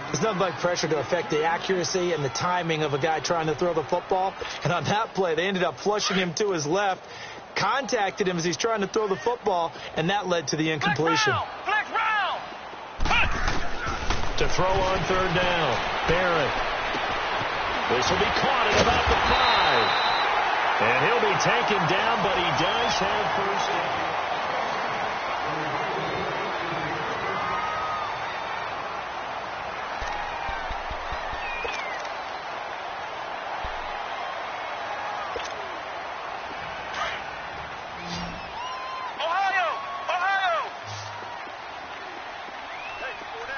There's nothing like pressure to affect the accuracy and the timing of a guy trying to throw the football. And on that play, they ended up flushing him to his left, contacted him as he's trying to throw the football, and that led to the incompletion. Flex round. To throw on third down, Barrett. This will be caught at about the 5. And he'll be taken down, but he does have first down.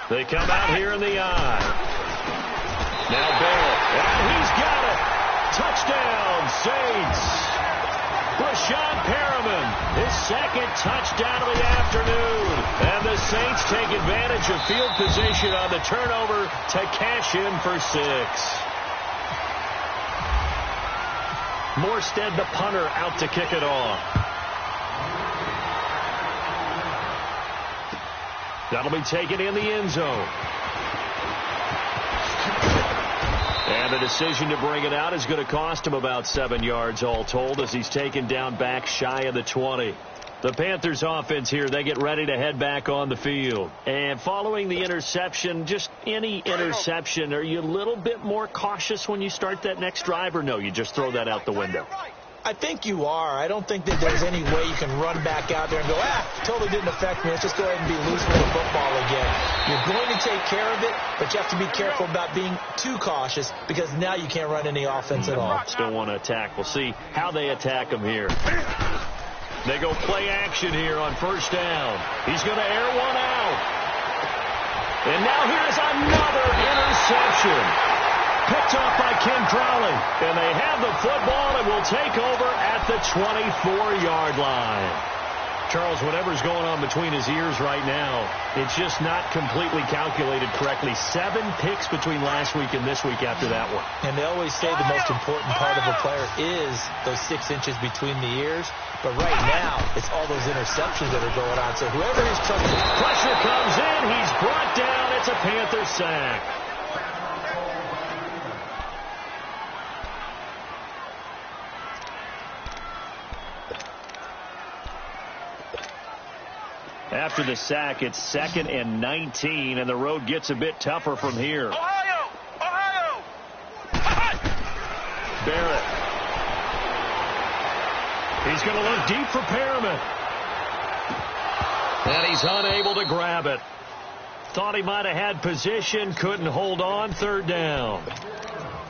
They come out here in the eye. Now Barrett, and he's got it. Touchdown, Saints. Brashad Perriman, his second touchdown of the afternoon. And the Saints take advantage of field position on the turnover to cash in for 6. Morstead, the punter, out to kick it off. That'll be taken in the end zone. And the decision to bring it out is going to cost him about 7 yards all told as he's taken down back shy of the 20. The Panthers offense here, they get ready to head back on the field. And following the interception, just any interception, are you a little bit more cautious when you start that next drive, or no, you just throw that out the window? I think you are. I don't think that there's any way you can run back out there and go, totally didn't affect me. Let's just go ahead and be loose with the football again. You're going to take care of it, but you have to be careful about being too cautious because now you can't run any offense at all. Still want to attack. We'll see how they attack him here. They go play action here on first down. He's going to air one out. And now here's another interception. Picked off by Ken Crowley. And they have the football and will take over at the 24-yard line. Charles, whatever's going on between his ears right now, it's just not completely calculated correctly. 7 picks between last week and this week after that one. And they always say the most important part of a player is those 6 inches between the ears. But right now, it's all those interceptions that are going on. So whoever is trusting. Pressure comes in. He's brought down. It's a Panther sack. After the sack, it's 2nd and 19, and the road gets a bit tougher from here. Ohio! Barrett. He's going to look deep for Perriman. And he's unable to grab it. Thought he might have had position, couldn't hold on, third down.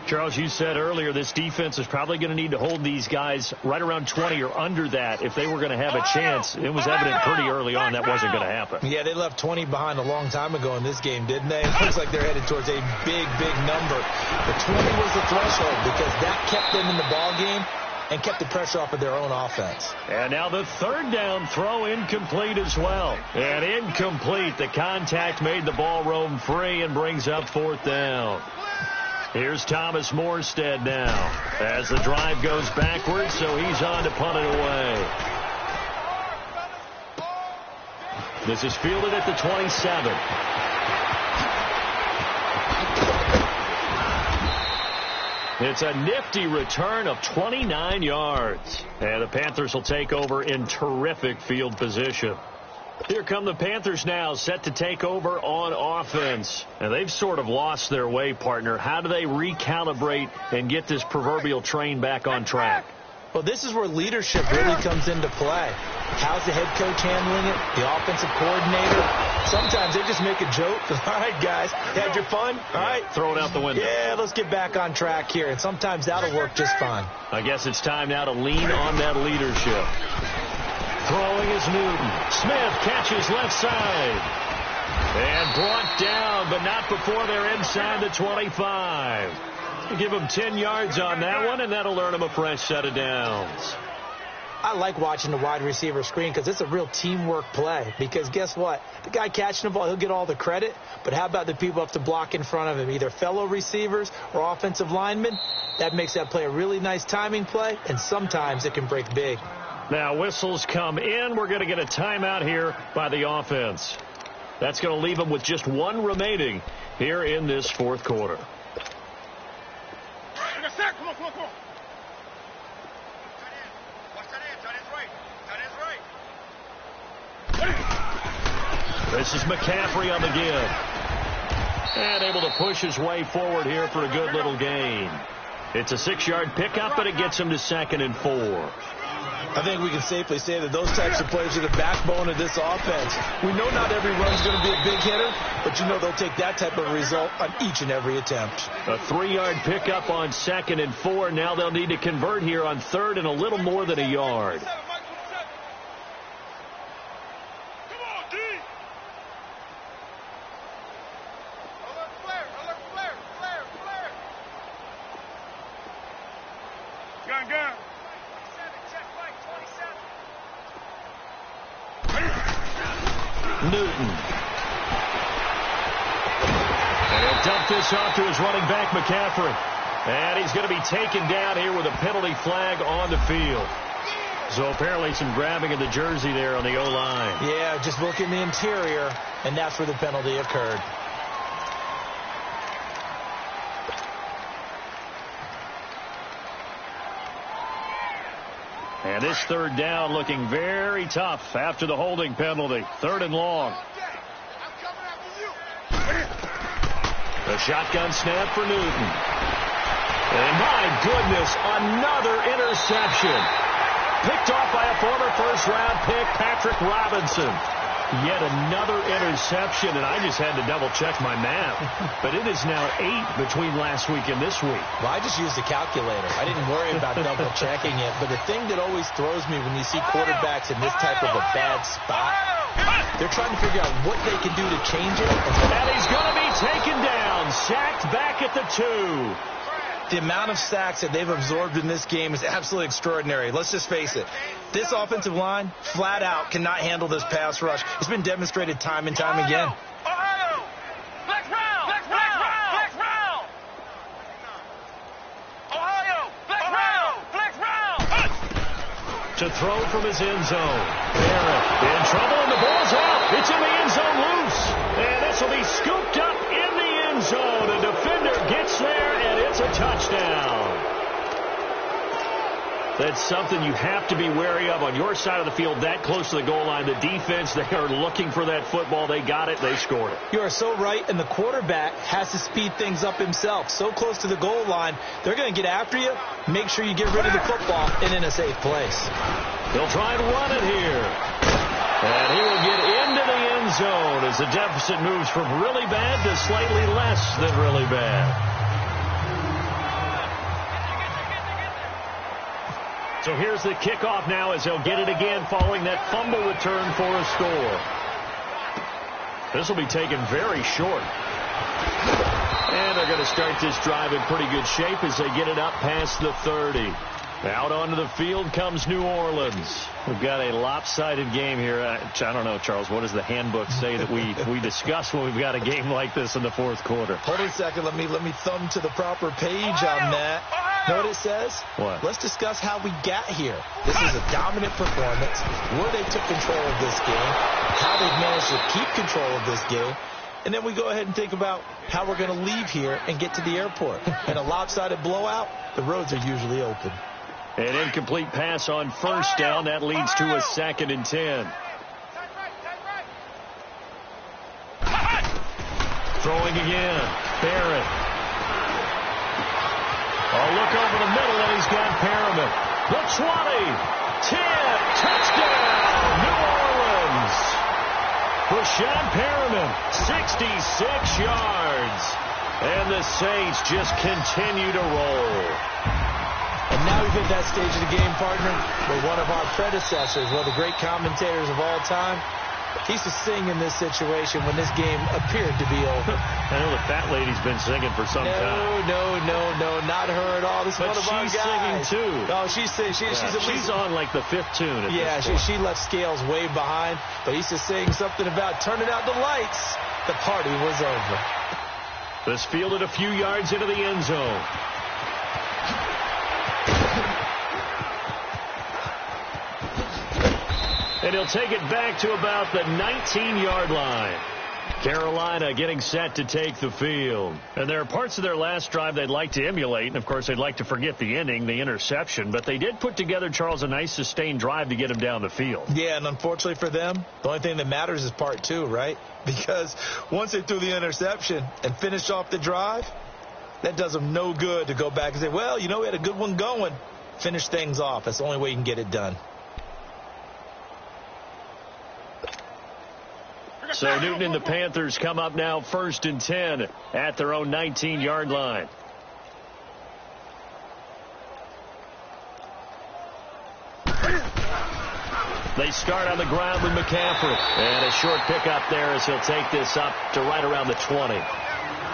Charles, you said earlier this defense is probably going to need to hold these guys right around 20 or under that if they were going to have a chance. It was evident pretty early on that wasn't going to happen. Yeah, they left 20 behind a long time ago in this game, didn't they? It looks like they're headed towards a big, big number. The 20 was the threshold because that kept them in the ball game and kept the pressure off of their own offense. And now the third down throw incomplete as well. And incomplete. The contact made the ball roam free and brings up fourth down. Here's Thomas Morstead now as the drive goes backwards, so he's on to punt it away. This is fielded at the 27. It's a nifty return of 29 yards. And the Panthers will take over in terrific field position. Here come the Panthers now, set to take over on offense. And they've sort of lost their way, partner. How do they recalibrate and get this proverbial train back on track? Well, this is where leadership really comes into play. How's the head coach handling it? The offensive coordinator? Sometimes they just make a joke. All right, guys, had your fun? All right. Throw it out the window. Yeah, let's get back on track here. And sometimes that'll work just fine. I guess it's time now to lean on that leadership. Throwing is Newton. Smith catches left side. And brought down, but not before they're inside the 25. Give them 10 yards on that one, and that'll earn them a fresh set of downs. I like watching the wide receiver screen because it's a real teamwork play. Because guess what? The guy catching the ball, he'll get all the credit. But how about the people up to block in front of him, either fellow receivers or offensive linemen? That makes that play a really nice timing play, and sometimes it can break big. Now whistles come in. We're going to get a timeout here by the offense. That's going to leave them with just one remaining here in this fourth quarter. This is McCaffrey on the give. And able to push his way forward here for a good little gain. It's a 6-yard pickup, but it gets him to 2nd and 4. I think we can safely say that those types of plays are the backbone of this offense. We know not every run's going to be a big hitter, but you know they'll take that type of result on each and every attempt. A 3-yard pickup on 2nd and 4. Now they'll need to convert here on 3rd and a little more than a yard. Newton. And he'll dump this off to his running back, McCaffrey. And he's going to be taken down here with a penalty flag on the field. So apparently some grabbing of the jersey there on the O-line. Yeah, just look in the interior, and that's where the penalty occurred. And this 3rd down looking very tough after the holding penalty. 3rd and long. The shotgun snap for Newton. And my goodness, another interception. Picked off by a former first-round pick, Patrick Robinson. Yet another interception, and I just had to double-check my math. But it is now 8 between last week and this week. Well, I just used a calculator. I didn't worry about double-checking it. But the thing that always throws me when you see quarterbacks in this type of a bad spot, they're trying to figure out what they can do to change it. And he's going to be taken down, sacked back at the 2. The amount of sacks that they've absorbed in this game is absolutely extraordinary. Let's just face it. This offensive line, flat out, cannot handle this pass rush. It's been demonstrated time and time again. Ohio! Black round! Black round! Black round! Ohio! Black round! Black round! To throw from his end zone. Barrett in trouble, and the ball's out. It's in the end zone loose. And this will be scooped up in the end zone. A defender gets there, and it's a touchdown. That's something you have to be wary of on your side of the field, that close to the goal line. The defense, they are looking for that football. They got it. They scored it. You are so right, and the quarterback has to speed things up himself. So close to the goal line, they're going to get after you. Make sure you get rid of the football and in a safe place. They'll try and run it here. And he will get into the end zone as the deficit moves from really bad to slightly less than really bad. So here's the kickoff now as they'll get it again following that fumble return for a score. This will be taken very short. And they're going to start this drive in pretty good shape as they get it up past the 30. Out onto the field comes New Orleans. We've got a lopsided game here. I don't know, Charles, what does the handbook say that we discuss when we've got a game like this in the fourth quarter? Hold on a second. Let me thumb to the proper page on that. Know what it says? What? Let's discuss how we got here. This is a dominant performance, where they took control of this game, how they've managed to keep control of this game, and then we go ahead and think about how we're going to leave here and get to the airport. In a lopsided blowout, the roads are usually open. An incomplete pass on first down. That leads to a 2nd and 10. Throwing again. Barrett. A look over the middle, and he's got Perriman. The 20. 10. Touchdown, New Orleans. Rashawn Perriman, 66 yards. And the Saints just continue to roll. And now we've hit that stage of the game, partner, where one of our predecessors, one of the great commentators of all time, he used to sing in this situation when this game appeared to be over. I know the fat lady's been singing for some time. No, not her at all. This is one of our guys. She's singing too. Oh, she's on like the 5th tune. She left scales way behind, but he used to sing something about turning out the lights. The party was over. This fielded a few yards into the end zone. And he'll take it back to about the 19-yard line. Carolina getting set to take the field. And there are parts of their last drive they'd like to emulate. And, of course, they'd like to forget the ending, the interception. But they did put together, Charles, a nice sustained drive to get him down the field. Yeah, and unfortunately for them, the only thing that matters is part two, right? Because once they threw the interception and finished off the drive, that does them no good to go back and say, well, you know, we had a good one going. Finish things off. That's the only way you can get it done. So Newton and the Panthers come up now 1st and 10 at their own 19-yard line. They start on the ground with McCaffrey. And a short pickup there as he'll take this up to right around the 20.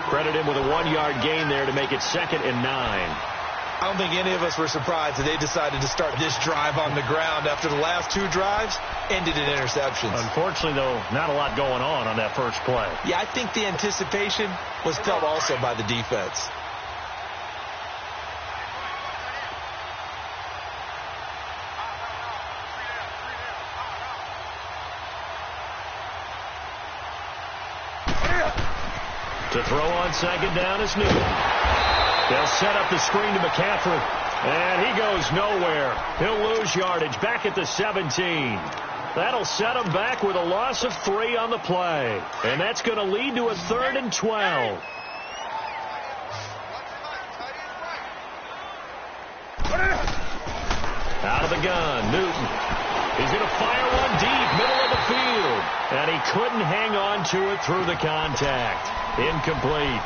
Credit him with a 1-yard gain there to make it 2nd and 9. I don't think any of us were surprised that they decided to start this drive on the ground after the last two drives ended in interceptions. Unfortunately, though, not a lot going on that first play. Yeah, I think the anticipation was felt also by the defense. To throw on 2nd down is Newton. They'll set up the screen to McCaffrey. And he goes nowhere. He'll lose yardage back at the 17. That'll set him back with a loss of 3 on the play. And that's going to lead to a 3rd and 12. Out of the gun, Newton. He's going to fire one deep, middle of the field. And he couldn't hang on to it through the contact. Incomplete.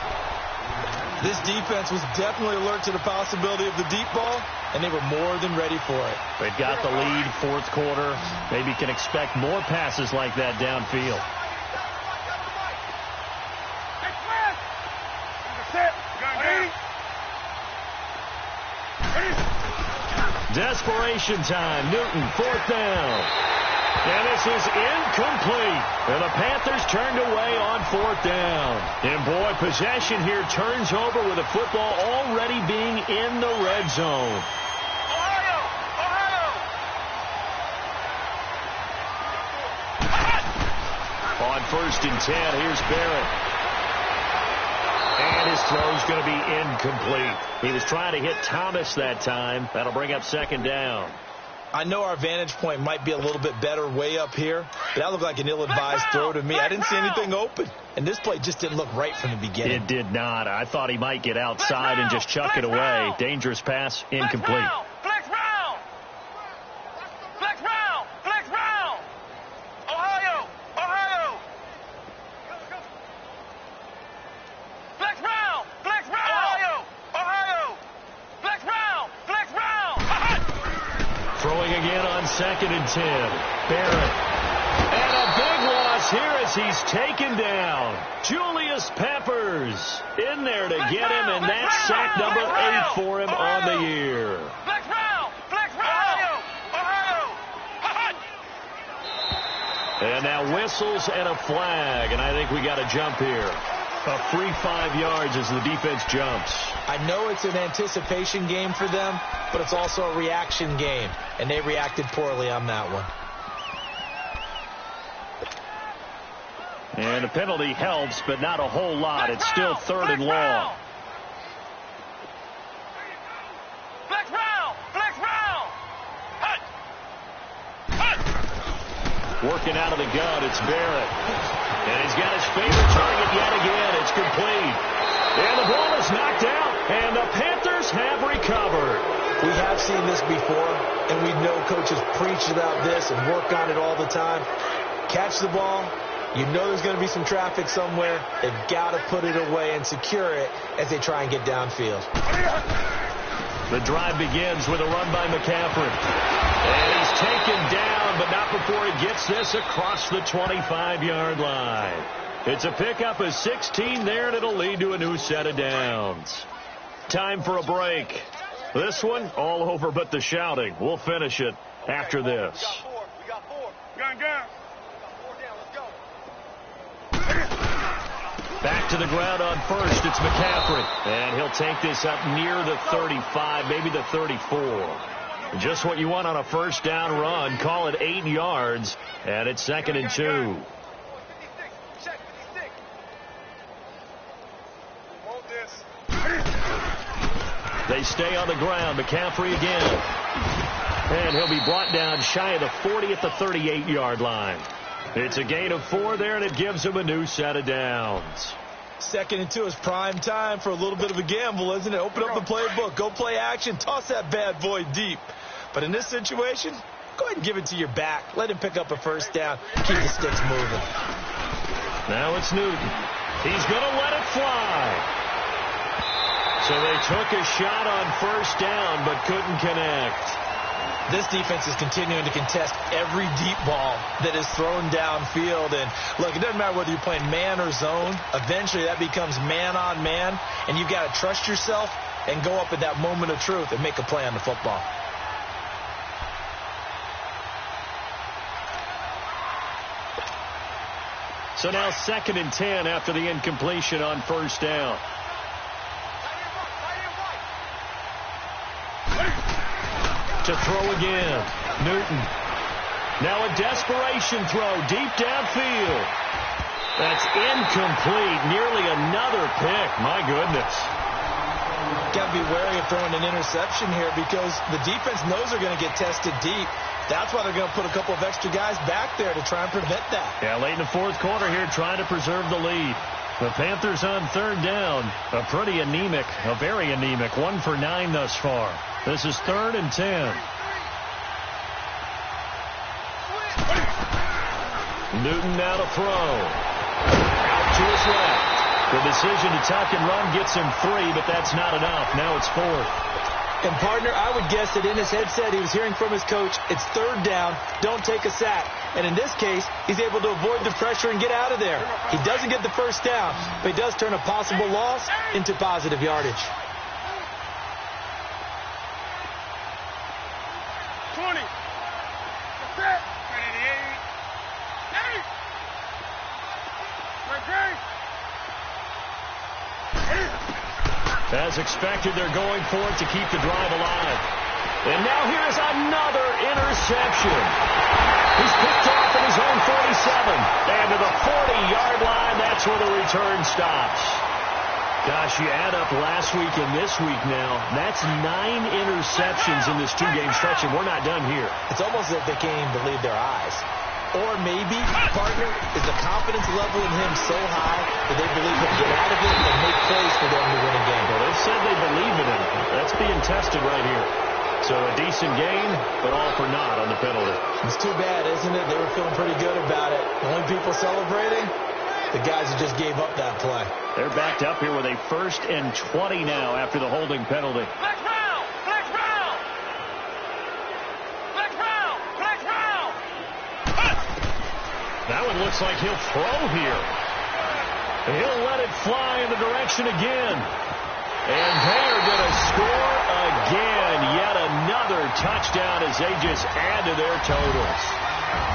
This defense was definitely alert to the possibility of the deep ball, and they were more than ready for it. They've got the lead, 4th quarter. Maybe can expect more passes like that downfield. Desperation time. Newton, 4th down. And this is incomplete. And the Panthers turned away on 4th down. And, boy, possession here turns over with the football already being in the red zone. Ohio! On 1st and 10, here's Barrett. And his throw's going to be incomplete. He was trying to hit Thomas that time. That'll bring up 2nd down. I know our vantage point might be a little bit better way up here, but that looked like an ill-advised throw to me. I didn't see anything open, and this play just didn't look right from the beginning. It did not. I thought he might get outside and just chuck it away. Dangerous pass, incomplete. Flex round! Flex round! Flex round! Ohio! Flex round! Flex round! Ohio! Flex round! Flex round! Throwing again on 2nd and 10. Barrett. And a big loss here as he's taken down. Julius Peppers in there to get him, and that's sack number 8 for him on the year. Flex round! Flex round! Ohio! And now whistles and a flag, and I think we got a jump here. A free 5 yards as the defense jumps. I know it's an anticipation game for them, but it's also a reaction game, and they reacted poorly on that one. And a penalty helps, but not a whole lot. It's still 3rd and long. Flex round! Flex round! Working out of the gun, it's Barrett. And he's got his favorite target yet again. It's complete. And the ball is knocked out, and the Panthers have recovered. We have seen this before, and we know coaches preach about this and work on it all the time. Catch the ball. You know there's going to be some traffic somewhere. They've got to put it away and secure it as they try and get downfield. The drive begins with a run by McCaffrey. And he's taken down, but not before he gets this across the 25-yard line. It's a pickup of 16 there, and it'll lead to a new set of downs. Time for a break. This one, all over but the shouting. We'll finish it after this. We got 4. Gun. Back to the ground on 1st. It's McCaffrey. And he'll take this up near the 35, maybe the 34. Just what you want on a 1st down run. Call it 8 yards. And it's 2nd and 2. They stay on the ground. McCaffrey again. And he'll be brought down shy of the 40 at the 38-yard line. It's a gain of 4 there, and it gives him a new set of downs. 2nd and 2 is prime time for a little bit of a gamble, isn't it? Open up the playbook. Go play action. Toss that bad boy deep. But in this situation, go ahead and give it to your back. Let him pick up a first down. Keep the sticks moving. Now it's Newton. He's going to let it fly. So they took a shot on first down but couldn't connect. This defense is continuing to contest every deep ball that is thrown downfield. And, look, it doesn't matter whether you're playing man or zone. Eventually that becomes man on man, and you've got to trust yourself and go up at that moment of truth and make a play on the football. So now 2nd and 10 after the incompletion on first down. To throw again. Newton. Now a desperation throw deep downfield. That's incomplete. Nearly another pick. My goodness. Got to be wary of throwing an interception here because the defense knows they're going to get tested deep. That's why they're going to put a couple of extra guys back there to try and prevent that. Yeah, late in the 4th quarter here trying to preserve the lead. The Panthers on 3rd down. A pretty anemic, a very anemic 1 for 9 thus far. This is 3rd and 10. Newton now to throw. Out to his left. The decision to tuck and run gets him 3, but that's not enough. Now it's 4th. And, partner, I would guess that in his headset he was hearing from his coach, it's 3rd down, don't take a sack. And in this case, he's able to avoid the pressure and get out of there. He doesn't get the first down, but he does turn a possible loss into positive yardage. 20. That's it. 8. As expected, they're going for it to keep the drive alive. And now here's another interception. He's picked off at his own 47. And to the 40-yard line, that's where the return stops. Gosh, you add up last week and this week now, that's 9 interceptions in this 2-game stretch, and we're not done here. It's almost as if they can't even believe their eyes. Or maybe, partner, is the confidence level in him so high that they believe he'll get out of it and make plays for them to win a game. Well, they've said they believe in him. That's being tested right here. So a decent gain, but all for naught on the penalty. It's too bad, isn't it? They were feeling pretty good about it. The only people celebrating, the guys who just gave up that play. They're backed up here with a 1st and 20 now after the holding penalty. Flex round. Flex round. Flex round. Flex round. That one looks like he'll throw here. He'll let it fly in the direction again. And they're going to score again. Yet another touchdown as they just add to their totals.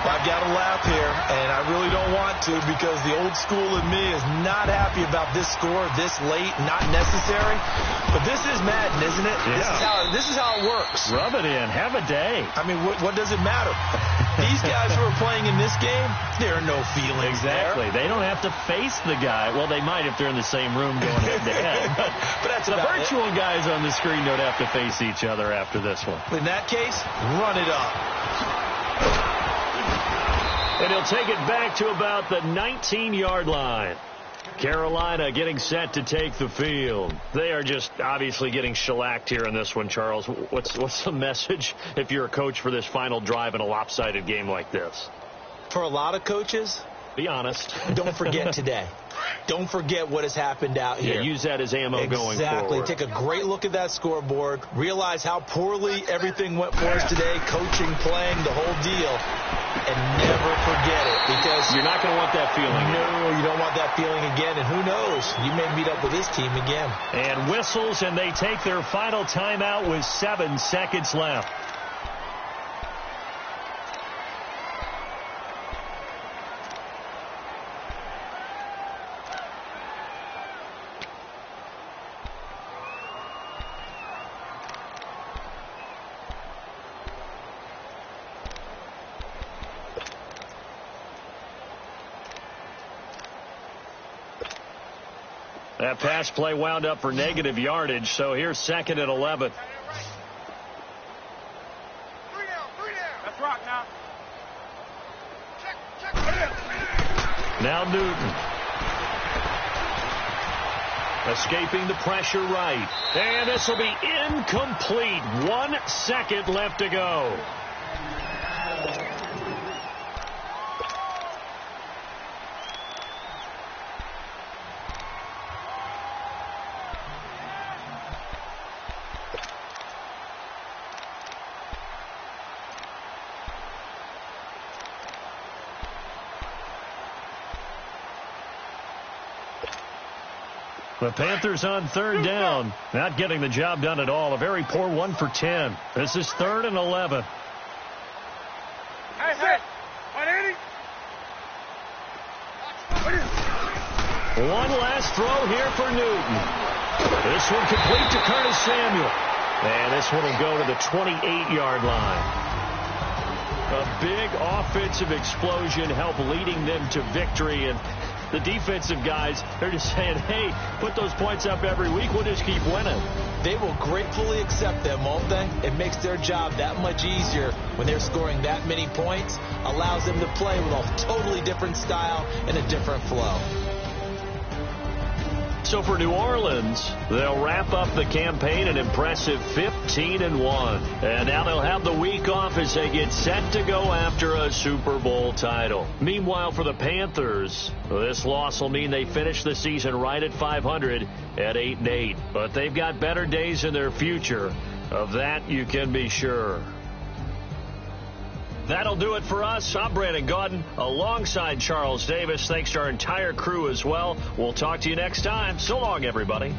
I've got to laugh here, and I really don't want to because the old school in me is not happy about this score this late, not necessary. But this is Madden, isn't it? Yeah. This is how it works. Rub it in. Have a day. I mean, what does it matter? These guys who are playing in this game, there are no feelings Exactly. there. They don't have to face the guy. Well, they might if they're in the same room going head-to-head. But that's the about virtual guys on the screen don't have to face each other after this one. In that case, run it up. And he'll take it back to about the 19-yard line. Carolina getting set to take the field. They are just obviously getting shellacked here in this one, Charles. What's the message if you're a coach for this final drive in a lopsided game like this? For a lot of coaches, be honest. Don't forget today. Don't forget what has happened out here. Yeah, use that as ammo going forward. Exactly. Take a great look at that scoreboard. Realize how poorly everything went for us today. Coaching, playing, the whole deal. And never forget it. Because you're not going to want that feeling. No, you don't want that feeling again. And who knows? You may meet up with this team again. And whistles, and they take their final timeout with 7 seconds left. That pass play wound up for negative yardage, so here's 2nd and 11. Let's rock now. Now Newton. Escaping the pressure right. And this will be incomplete. 1 second left to go. The Panthers on 3rd down. Not getting the job done at all. A very poor 1 for 10. This is 3rd and 11. Hey. 180. One last throw here for Newton. This one complete to Curtis Samuel. And this one will go to the 28-yard line. A big offensive explosion helped leading them to victory. And the defensive guys, they're just saying, hey, put those points up every week. We'll just keep winning. They will gratefully accept them, won't they? It makes their job that much easier when they're scoring that many points. Allows them to play with a totally different style and a different flow. So for New Orleans, they'll wrap up the campaign an impressive 15-1. And now they'll have the week off as they get set to go after a Super Bowl title. Meanwhile, for the Panthers, this loss will mean they finish the season right at 500 at 8-8. But they've got better days in their future. Of that, you can be sure. That'll do it for us. I'm Brandon Gaudin alongside Charles Davis. Thanks to our entire crew as well. We'll talk to you next time. So long, everybody.